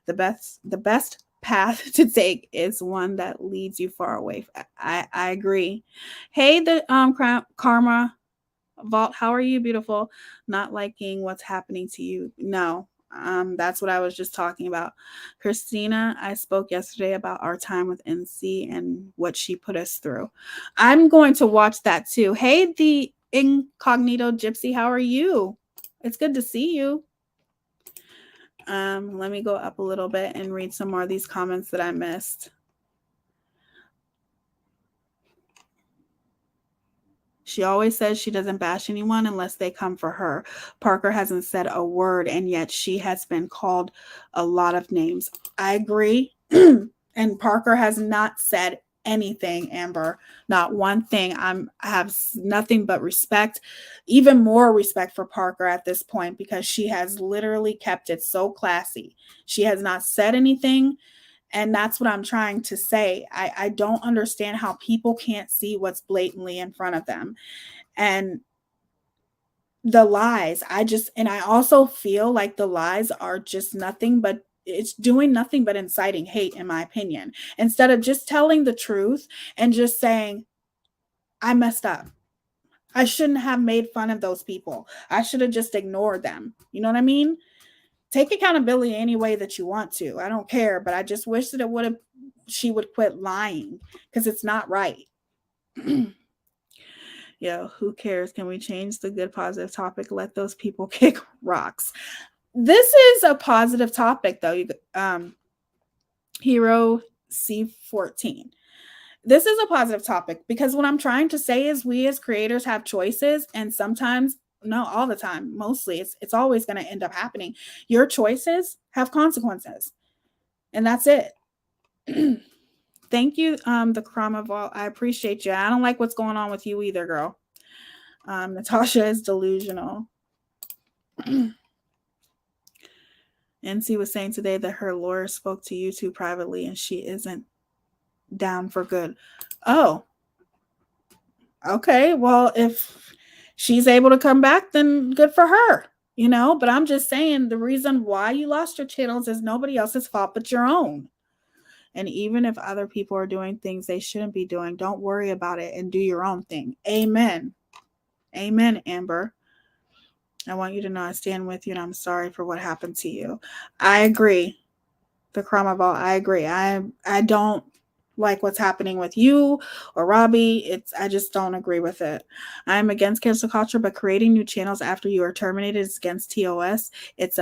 The best path to take is one that leads you far away. I agree. Hey, the Karma Vault, how are you, beautiful? Not liking what's happening to you. No, that's what I was just talking about. Christina, I spoke yesterday about our time with NC and what she put us through. I'm going to watch that too. Hey, the incognito gypsy, how are you? It's good to see you. Let me go up a little bit and read some more of these comments that I missed. She always says she doesn't bash anyone unless they come for her. Parker hasn't said a word, and yet she has been called a lot of names. I agree. And Parker has not said anything, Amber. Not one thing. I have nothing but respect, even more respect for Parker at this point, because she has literally kept it so classy. She has not said anything. And that's what I'm trying to say. I don't understand how people can't see what's blatantly in front of them. And the lies, I also feel like the lies are just nothing but, it's doing nothing but inciting hate, in my opinion. Instead of just telling the truth and just saying, I messed up. I shouldn't have made fun of those people. I should have just ignored them. You know what I mean? Take accountability any way that you want to. I don't care, but I just wish that she would quit lying, because it's not right. Yo, who cares? Can we change the good positive topic? Let those people kick rocks. This is a positive topic, though. Hero C14. This is a positive topic, because what I'm trying to say is we as creators have choices, and sometimes, no, all the time, mostly it's always going to end up happening. Your choices have consequences, and that's it. Thank you, the Krama Vault. I appreciate you. I don't like what's going on with you either, girl. Natasha is delusional. NC was saying today that her lawyer spoke to you two privately and she isn't down for good. Oh, okay. Well, if she's able to come back, then good for her, you know? But I'm just saying, the reason why you lost your channels is nobody else's fault but your own. And even if other people are doing things they shouldn't be doing, don't worry about it and do your own thing. Amen. Amen, Amber. I want you to know I stand with you and I'm sorry for what happened to you. I agree. The Krama Vault, I agree. I don't like what's happening with you or Robbie. I just don't agree with it. I'm against cancel culture, but creating new channels after you are terminated is against TOS. It's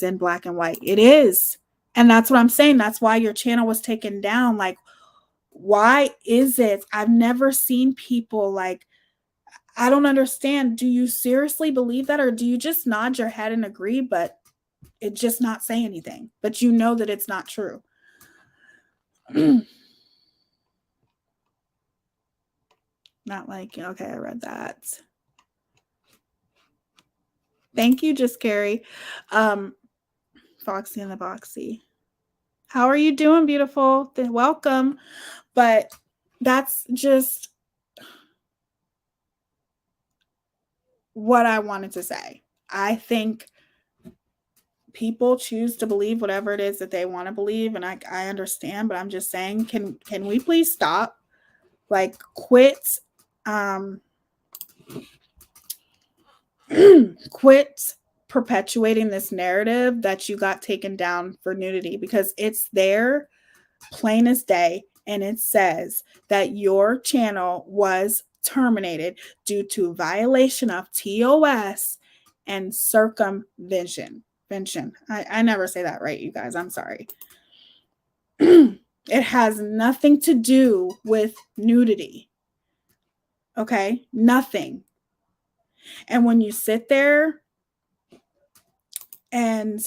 in black and white. It is. And that's what I'm saying. That's why your channel was taken down. Like, why is it? I've never seen people like, I don't understand. Do you seriously believe that, or do you just nod your head and agree? But it just not say anything, but you know that it's not true. Not like, okay, I read that. Thank you, Just Carrie. Foxy and the Boxy. How are you doing, beautiful? Welcome. But that's just what I wanted to say. I think people choose to believe whatever it is that they want to believe, and I understand, but I'm just saying, can we please stop? Like, quit quit perpetuating this narrative that you got taken down for nudity, because it's there plain as day, and it says that your channel was terminated due to violation of TOS and circumvention. I never say that right, you guys. I'm sorry. It has nothing to do with nudity. Okay? Nothing. And when you sit there and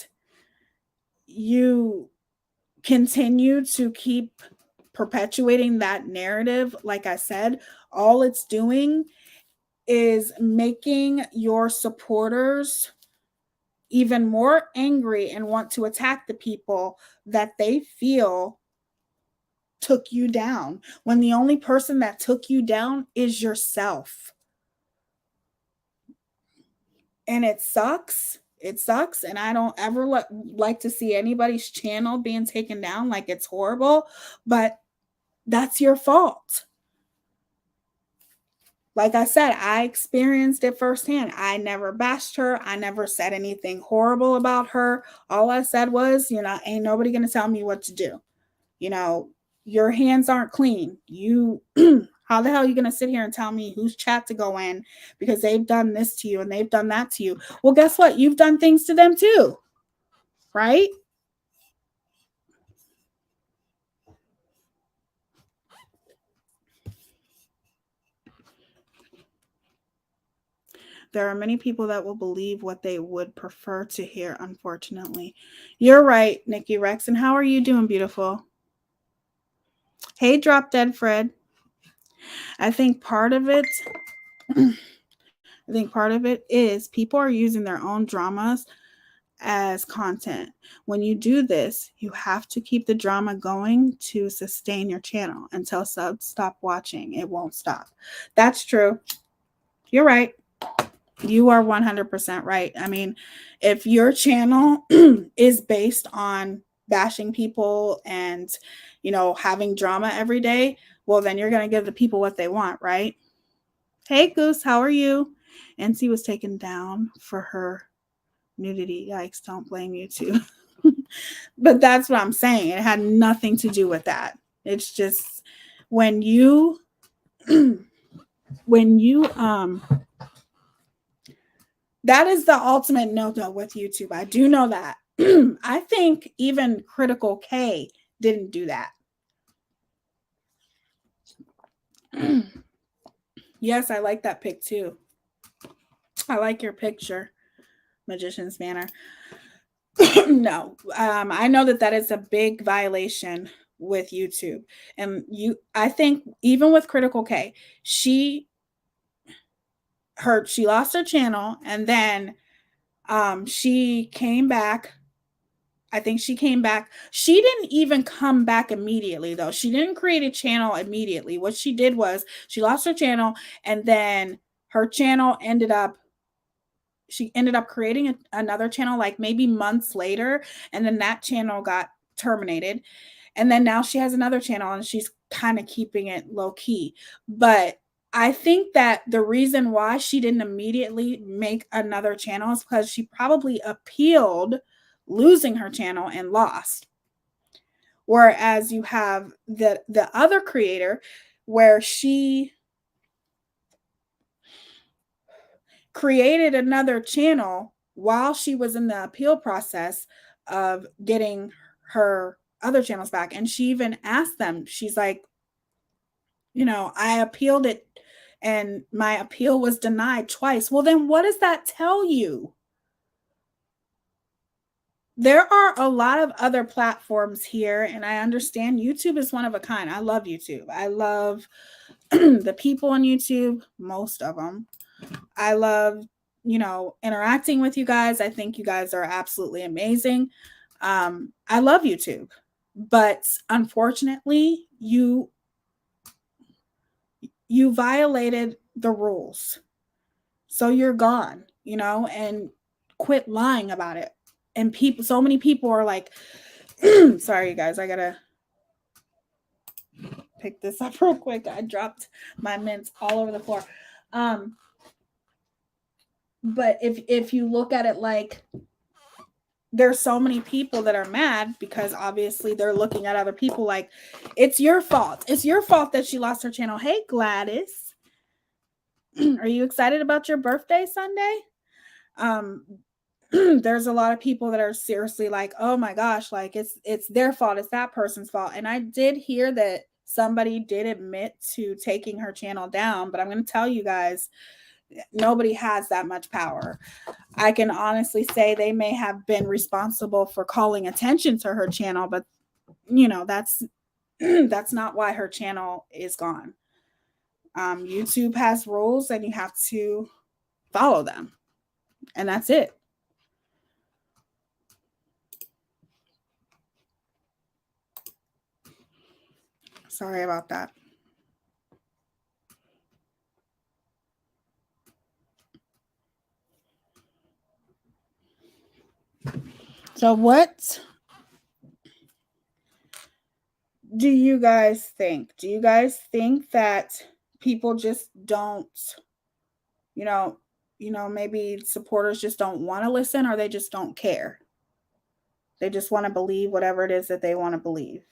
you continue to keep perpetuating that narrative, like I said, all it's doing is making your supporters even more angry and want to attack the people that they feel took you down, when the only person that took you down is yourself. And it sucks. It sucks. And I don't ever like to see anybody's channel being taken down. Like, it's horrible, but that's your fault. Like I said, I experienced it firsthand. I never bashed her. I never said anything horrible about her. All I said was, ain't nobody going to tell me what to do. Your hands aren't clean. How the hell are you going to sit here and tell me whose chat to go in because they've done this to you and they've done that to you? Well, guess what? You've done things to them too, right? There are many people that will believe what they would prefer to hear, unfortunately. You're right, Nikki Rex. And how are you doing, beautiful? Hey, Drop Dead Fred. I think part of it is people are using their own dramas as content. When you do this, you have to keep the drama going to sustain your channel. Until subs stop watching, it won't stop. That's true. You're right. You are 100% right. I mean, if your channel is based on bashing people and, having drama every day, well, then you're going to give the people what they want, right? Hey, Goose, how are you? NC was taken down for her nudity. Yikes, don't blame you too. But that's what I'm saying. It had nothing to do with that. It's just when you that is the ultimate no-no with YouTube. I do know that. I think even Critical K didn't do that. Yes, I like that pic too. I like your picture, Magician's Manor. No, I know that is a big violation with YouTube. And I think even with Critical K, she lost her channel, and then she came back. I think she came back. She didn't even come back immediately, though. She didn't create a channel immediately. What she did was she lost her channel, and then her channel ended up creating another channel like maybe months later, and then that channel got terminated. And then now she has another channel, and she's kind of keeping it low key. But I think that the reason why she didn't immediately make another channel is because she probably appealed losing her channel and lost. Whereas you have the other creator where she created another channel while she was in the appeal process of getting her other channels back. And she even asked them, she's like, I appealed it and my appeal was denied twice. Well, then what does that tell you? there are a lot of other platforms here, and I understand YouTube is one of a kind. I love YouTube. I love the people on YouTube, most of them. I love, interacting with you guys. I think you guys are absolutely amazing. I love YouTube, but unfortunately, you violated the rules. So you're gone, and quit lying about it. And so many people are like, sorry, you guys, I gotta pick this up real quick. I dropped my mints all over the floor. Um, but if you look at it like, there's so many people that are mad because obviously they're looking at other people like it's your fault. It's your fault that she lost her channel. Hey, Gladys, are you excited about your birthday Sunday? Um, there's a lot of people that are seriously like, oh my gosh, like it's their fault. It's that person's fault. And I did hear that somebody did admit to taking her channel down, but I'm going to tell you guys, nobody has that much power. I can honestly say they may have been responsible for calling attention to her channel, but that's that's not why her channel is gone. YouTube has rules and you have to follow them, and that's it. Sorry about that. So what do you guys think? Do you guys think that people just don't, you know, maybe supporters just don't want to listen, or they just don't care? They just want to believe whatever it is that they want to believe.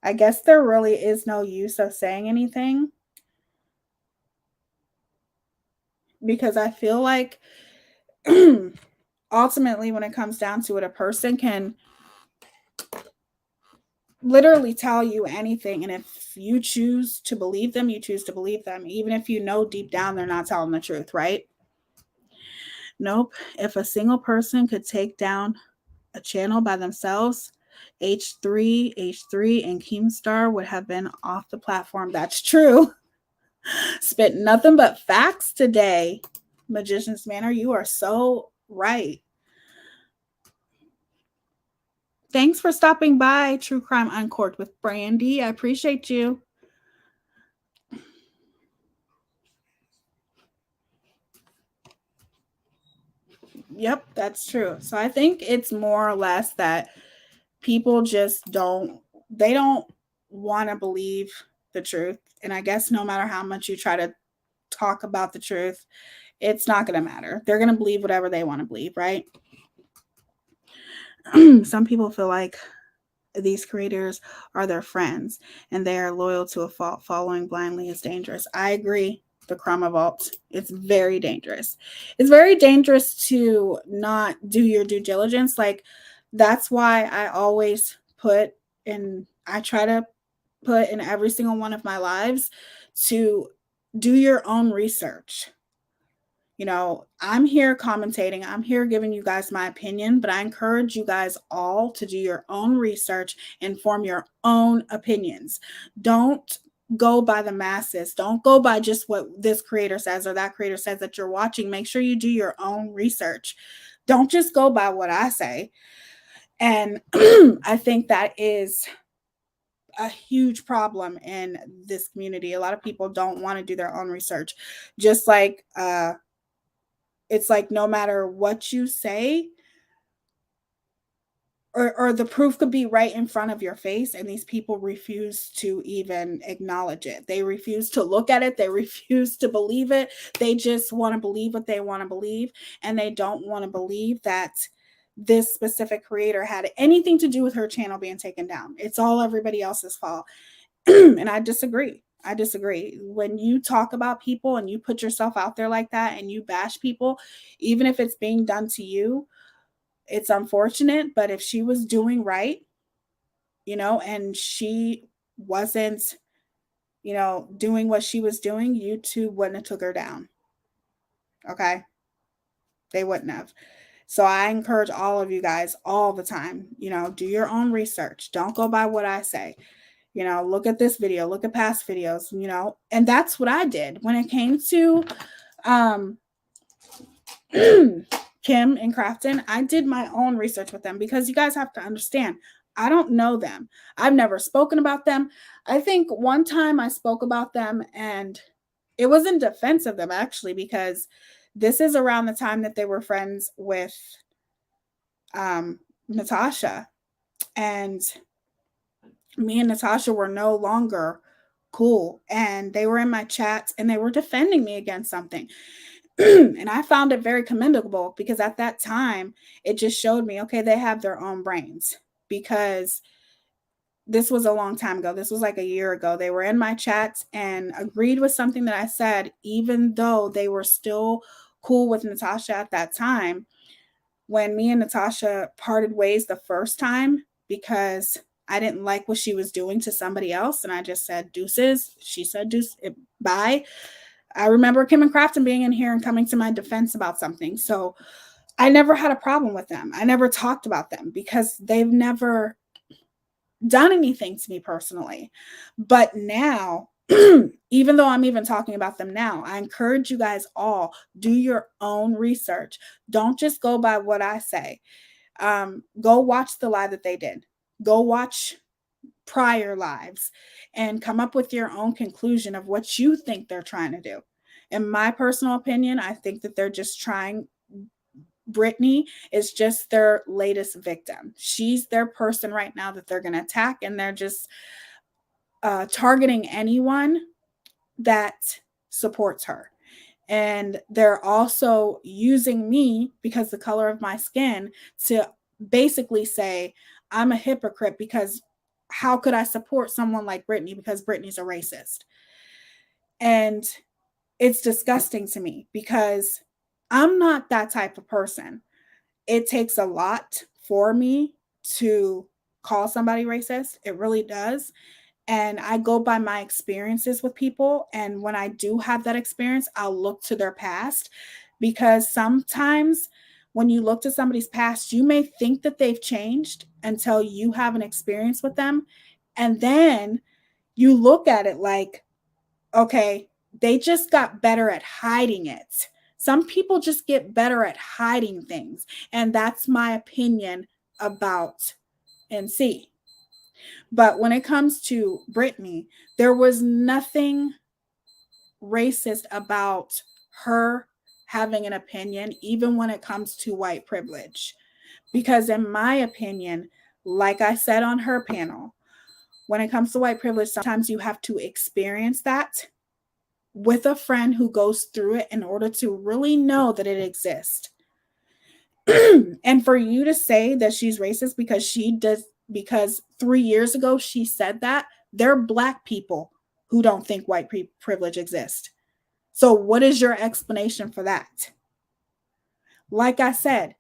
I guess there really is no use of saying anything, because I feel like ultimately when it comes down to it, a person can literally tell you anything, and if you choose to believe them, you choose to believe them, even if you know deep down they're not telling the truth, right? Nope. If a single person could take down a channel by themselves, H3 and Keemstar would have been off the platform. That's true. Spit nothing but facts today, Magician's Manor. You are so right. Thanks for stopping by, True Crime Uncorked with Brandy. I appreciate you. Yep, that's true. So I think it's more or less that people just don't want to believe the truth. And I guess no matter how much you try to talk about the truth, it's not going to matter. They're going to believe whatever they want to believe, right? Some people feel like these creators are their friends and they are loyal to a fault. Following blindly is dangerous. I agree. The Chroma Vault. It's very dangerous. It's very dangerous to not do your due diligence. Like, that's why I always I try to put in every single one of my lives to do your own research. I'm here commentating, I'm here giving you guys my opinion, but I encourage you guys all to do your own research and form your own opinions. Don't go by the masses. Don't go by just what this creator says or that creator says that you're watching. Make sure you do your own research. Don't just go by what I say. And I think that is a huge problem in this community. A lot of people don't want to do their own research. Just like it's like no matter what you say, or the proof could be right in front of your face, and these people refuse to even acknowledge it. They refuse to look at it. They refuse to believe it. They just want to believe what they want to believe, and they don't want to believe that this specific creator had anything to do with her channel being taken down. It's all everybody else's fault. And I disagree. I disagree. When you talk about people and you put yourself out there like that and you bash people, even if it's being done to you, it's unfortunate. But if she was doing right, and she wasn't, doing what she was doing, YouTube wouldn't have took her down. Okay. They wouldn't have. So I encourage all of you guys all the time, do your own research. Don't go by what I say. Look at this video, look at past videos, and that's what I did when it came to um Kim and Crafton. I did my own research with them because you guys have to understand, I don't know them. I've never spoken about them. I think one time I spoke about them and it was in defense of them actually, because this is around the time that they were friends with Natasha, and me and Natasha were no longer cool, and they were in my chats and they were defending me against something. And I found it very commendable because at that time it just showed me, okay, they have their own brains, because this was a long time ago. This was like a year ago. They were in my chats and agreed with something that I said, even though they were still cool with Natasha at that time. When me and Natasha parted ways the first time, because I didn't like what she was doing to somebody else, and I just said deuces. She said deuce, bye. I remember Kim and Crafton being in here and coming to my defense about something. So I never had a problem with them. I never talked about them because they've never done anything to me personally. But now, even though I'm even talking about them now, I encourage you guys all, do your own research. Don't just go by what I say. Go watch the live that they did. Go watch prior lives and come up with your own conclusion of what you think they're trying to do. In my personal opinion, I think that they're just trying, Brittany is just their latest victim. She's their person right now that they're going to attack, and they're just targeting anyone that supports her. And they're also using me, because the color of my skin, to basically say I'm a hypocrite, because how could I support someone like Brittany because Brittany's a racist? And it's disgusting to me because I'm not that type of person. It takes a lot for me to call somebody racist. It really does. And I go by my experiences with people. And when I do have that experience, I'll look to their past, because sometimes when you look to somebody's past, you may think that they've changed until you have an experience with them. And then you look at it like, okay, they just got better at hiding it. Some people just get better at hiding things. And that's my opinion about NC. But when it comes to Brittany, there was nothing racist about her having an opinion, even when it comes to white privilege. Because in my opinion, like I said on her panel, when it comes to white privilege, sometimes you have to experience that with a friend who goes through it in order to really know that it exists. And for you to say that she's racist because 3 years ago she said that, they're Black people who don't think white privilege exists. So what is your explanation for that? Like I said,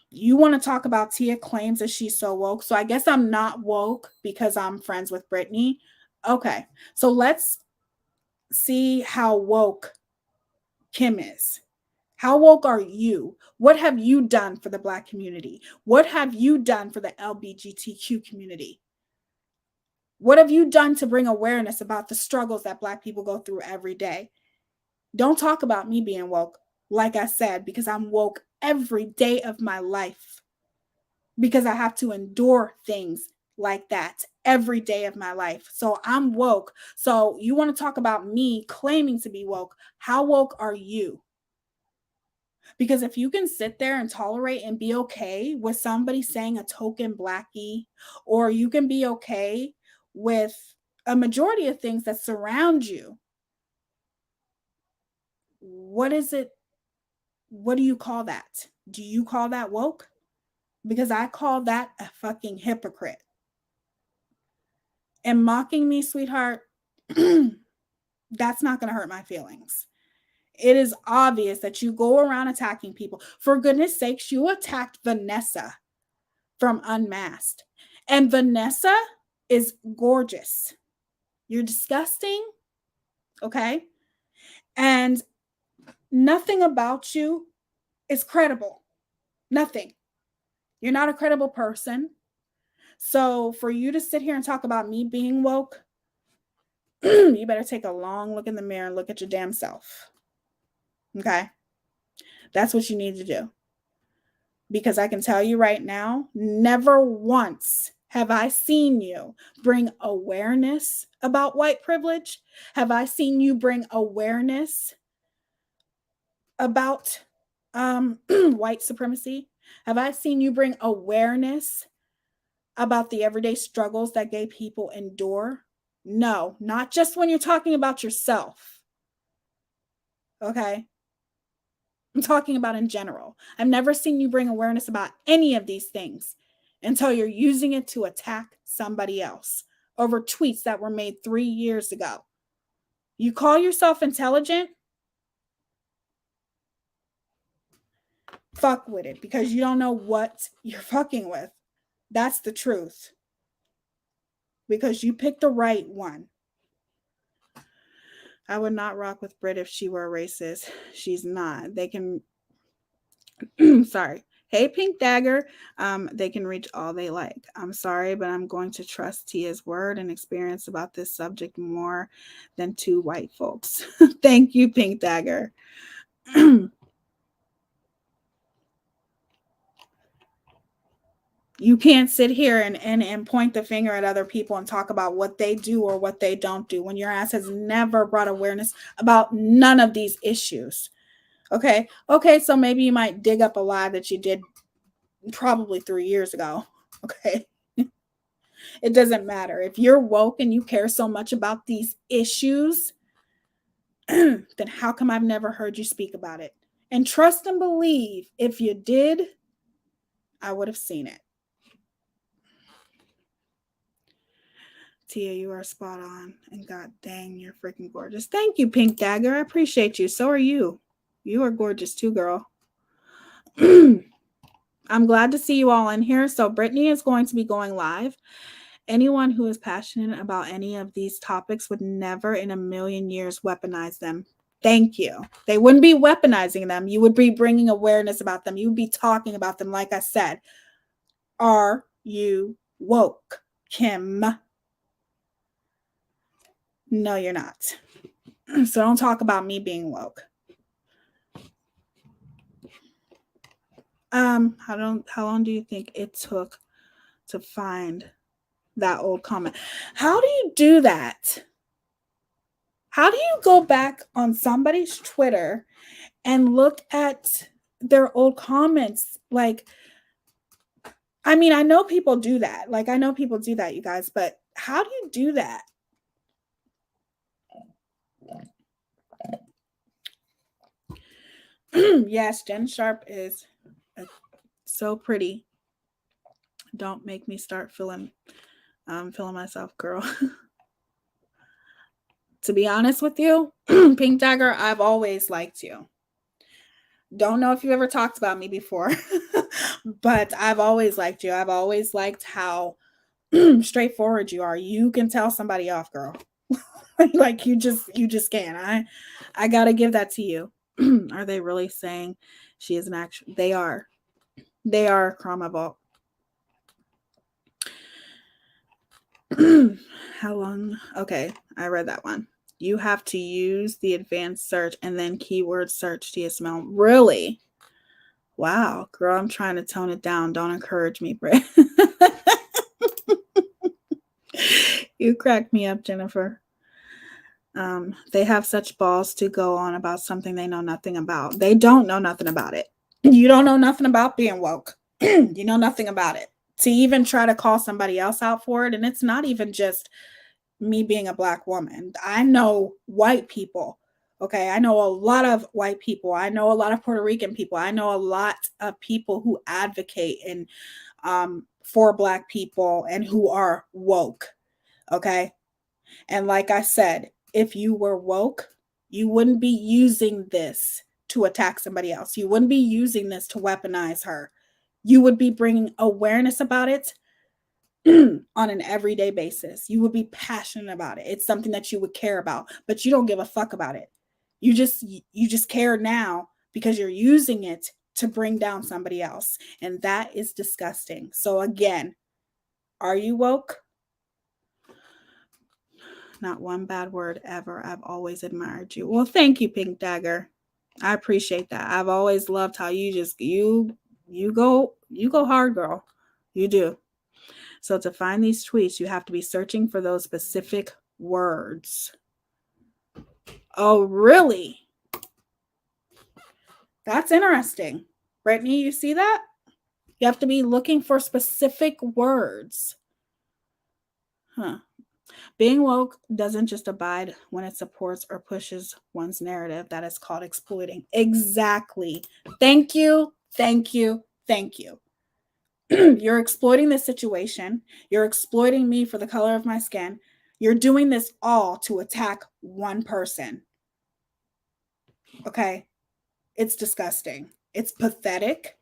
you want to talk about Teaya claims that she's so woke. So I guess I'm not woke because I'm friends with Brittany. Okay, so let's see how woke Kim is. How woke are you? What have you done for the Black community? What have you done for the LGBTQ community? What have you done to bring awareness about the struggles that Black people go through every day? Don't talk about me being woke, like I said, because I'm woke every day of my life, because I have to endure things like that every day of my life. So I'm woke. So you want to talk about me claiming to be woke? How woke are you? Because if you can sit there and tolerate and be okay with somebody saying a token Blackie, or you can be okay with a majority of things that surround you, what is it? What do you call that? Do you call that woke? Because I call that a fucking hypocrite. And mocking me, sweetheart, that's not going to hurt my feelings. It is obvious that you go around attacking people. For goodness sakes, you attacked Vanessa from Unmasked. And Vanessa is gorgeous. You're disgusting, okay? And nothing about you is credible. Nothing. You're not a credible person. So for you to sit here and talk about me being woke, you better take a long look in the mirror and look at your damn self. Okay? That's what you need to do. Because I can tell you right now, never once have I seen you bring awareness about white privilege. Have I seen you bring awareness about white supremacy? Have I seen you bring awareness about the everyday struggles that gay people endure? No, not just when you're talking about yourself. Okay? I'm talking about in general. I've never seen you bring awareness about any of these things until you're using it to attack somebody else over tweets that were made 3 years ago. You call yourself intelligent? Fuck with it, because you don't know what you're fucking with. That's the truth. Because you picked the right one. I would not rock with Brit if she were a racist. She's not. They can sorry. Hey, Pink Dagger. They can reach all they like. I'm sorry, but I'm going to trust Tia's word and experience about this subject more than two white folks. Thank you, Pink Dagger. You can't sit here and point the finger at other people and talk about what they do or what they don't do when your ass has never brought awareness about none of these issues. Okay, so maybe you might dig up a lie that you did probably 3 years ago. Okay. It doesn't matter. If you're woke and you care so much about these issues, then how come I've never heard you speak about it? And trust and believe, if you did, I would have seen it. Tia, you are spot on. And god dang, you're freaking gorgeous. Thank you, Pink Dagger. I appreciate you. So are you. You are gorgeous too, girl. I'm glad to see you all in here. So Brittany is going to be going live. Anyone who is passionate about any of these topics would never in a million years weaponize them. Thank you. They wouldn't be weaponizing them. You would be bringing awareness about them. You would be talking about them. Like I said, are you woke, Kim? No, you're not. So don't talk about me being woke. How long do you think it took to find that old comment? How do you do that? How do you go back on somebody's Twitter and look at their old comments? Like, I mean, I know people do that. Like, I know people do that, you guys, but how do you do that? Yes, Jen Sharp is so pretty. Don't make me start feeling myself, girl. To be honest with you, Pink Dagger, I've always liked you. Don't know if you ever talked about me before, but I've always liked you. I've always liked how straightforward you are. You can tell somebody off, girl. Like you just can. I gotta give that to you. Are they really saying she is an actual? They are Chroma Vault. How long? Okay, I read that one. You have to use the advanced search and then keyword search Symone. Really? Wow, girl, I'm trying to tone it down. Don't encourage me, Britt. You cracked me up, Jennifer. They have such balls to go on about something they know nothing about. They don't know nothing about it. You don't know nothing about being woke. You know nothing about it. To even try to call somebody else out for it, and it's not even just me being a Black woman. I know white people. Okay, I know a lot of white people. I know a lot of Puerto Rican people. I know a lot of people who advocate and for Black people and who are woke. Okay, and like I said, if you were woke, you wouldn't be using this to attack somebody else. You wouldn't be using this to weaponize her. You would be bringing awareness about it on an everyday basis. You would be passionate about it. It's something that you would care about, but you don't give a fuck about it. You just care now because you're using it to bring down somebody else. And that is disgusting. So again, are you woke? Not one bad word ever. I've always admired you. Well, thank you, Pink Dagger. I appreciate that. I've always loved how you go hard, girl. You do. So to find these tweets, you have to be searching for those specific words. Oh, really? That's interesting. Brittany, you see that? You have to be looking for specific words. Huh. Being woke doesn't just abide when it supports or pushes one's narrative. That is called exploiting. Exactly. Thank you. Thank you. Thank you. You're exploiting this situation. You're exploiting me for the color of my skin. You're doing this all to attack one person. Okay? It's disgusting. It's pathetic.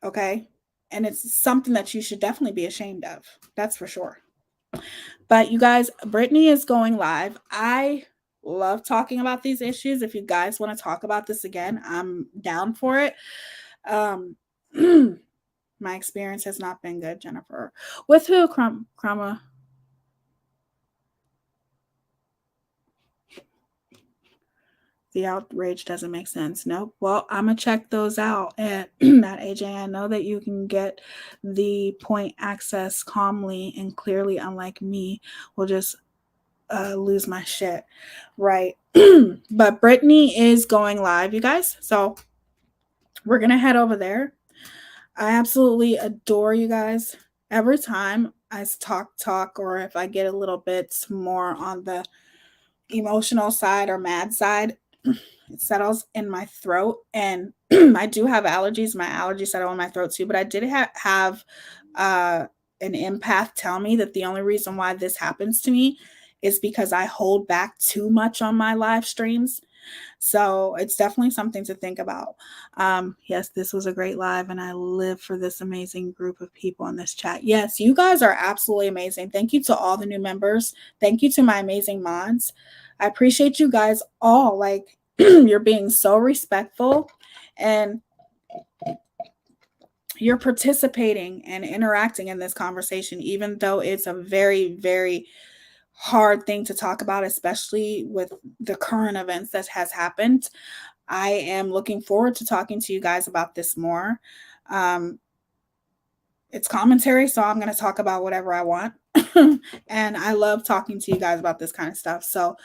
Okay? And it's something that you should definitely be ashamed of. That's for sure. But you guys, Brittany is going live. I love talking about these issues. If you guys want to talk about this again, I'm down for it. My experience has not been good, Jennifer. With who, Crama? The outrage doesn't make sense. Nope. Well, I'm going to check those out. And that AJ, I know that you can get the point access calmly and clearly, unlike me, will just lose my shit. Right. But Brittany is going live, you guys. So we're going to head over there. I absolutely adore you guys. Every time I talk, or if I get a little bit more on the emotional side or mad side, it settles in my throat. And I do have allergies. My allergies settle in my throat too. But I did have an empath tell me that the only reason why this happens to me is because I hold back too much on my live streams. So it's definitely something to think about. Yes, this was a great live, and I live for this amazing group of people in this chat. Yes, you guys are absolutely amazing. Thank you to all the new members. Thank you to my amazing mods. I appreciate you guys all. Like, you're being so respectful, and you're participating and interacting in this conversation, even though it's a very, very hard thing to talk about, especially with the current events that has happened. I am looking forward to talking to you guys about this more. It's commentary, so I'm going to talk about whatever I want. And I love talking to you guys about this kind of stuff. So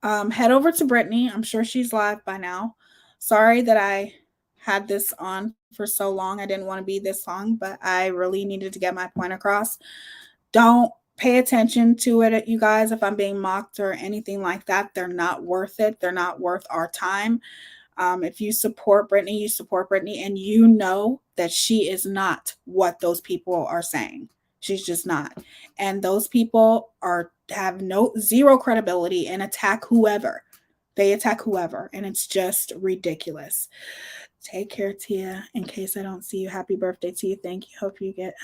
head over to Brittany. I'm sure she's live by now. Sorry that I had this on for so long. I didn't want to be this long, but I really needed to get my point across. Don't pay attention to it, you guys. If I'm being mocked or anything like that, they're not worth it. They're not worth our time. If you support Brittany, you support Brittany, and you know that she is not what those people are saying. She's just not. And those people have zero credibility and attack whoever. They attack whoever, and it's just ridiculous. Take care, Teaya. In case I don't see you, happy birthday to you. Thank you. Hope you get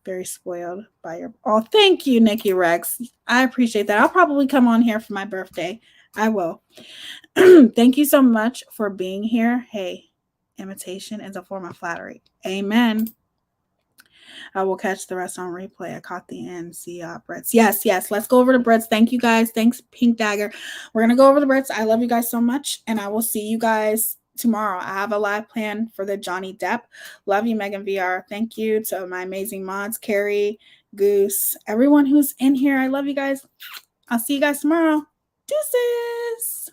very spoiled by your. Oh, thank you, Nikki Rex. I appreciate that. I'll probably come on here for my birthday. I will. Thank you so much for being here. Hey, imitation is a form of flattery. Amen. I will catch the rest on replay. I caught the end. See Brits. Yes. Let's go over to Brits. Thank you guys. Thanks, Pink Dagger. We're gonna go over the Brits. I love you guys so much, and I will see you guys tomorrow. I have a live plan for the Johnny Depp. Love you, Megan VR. Thank you to my amazing mods, Carrie, Goose, everyone who's in here. I love you guys. I'll see you guys tomorrow. Deuces.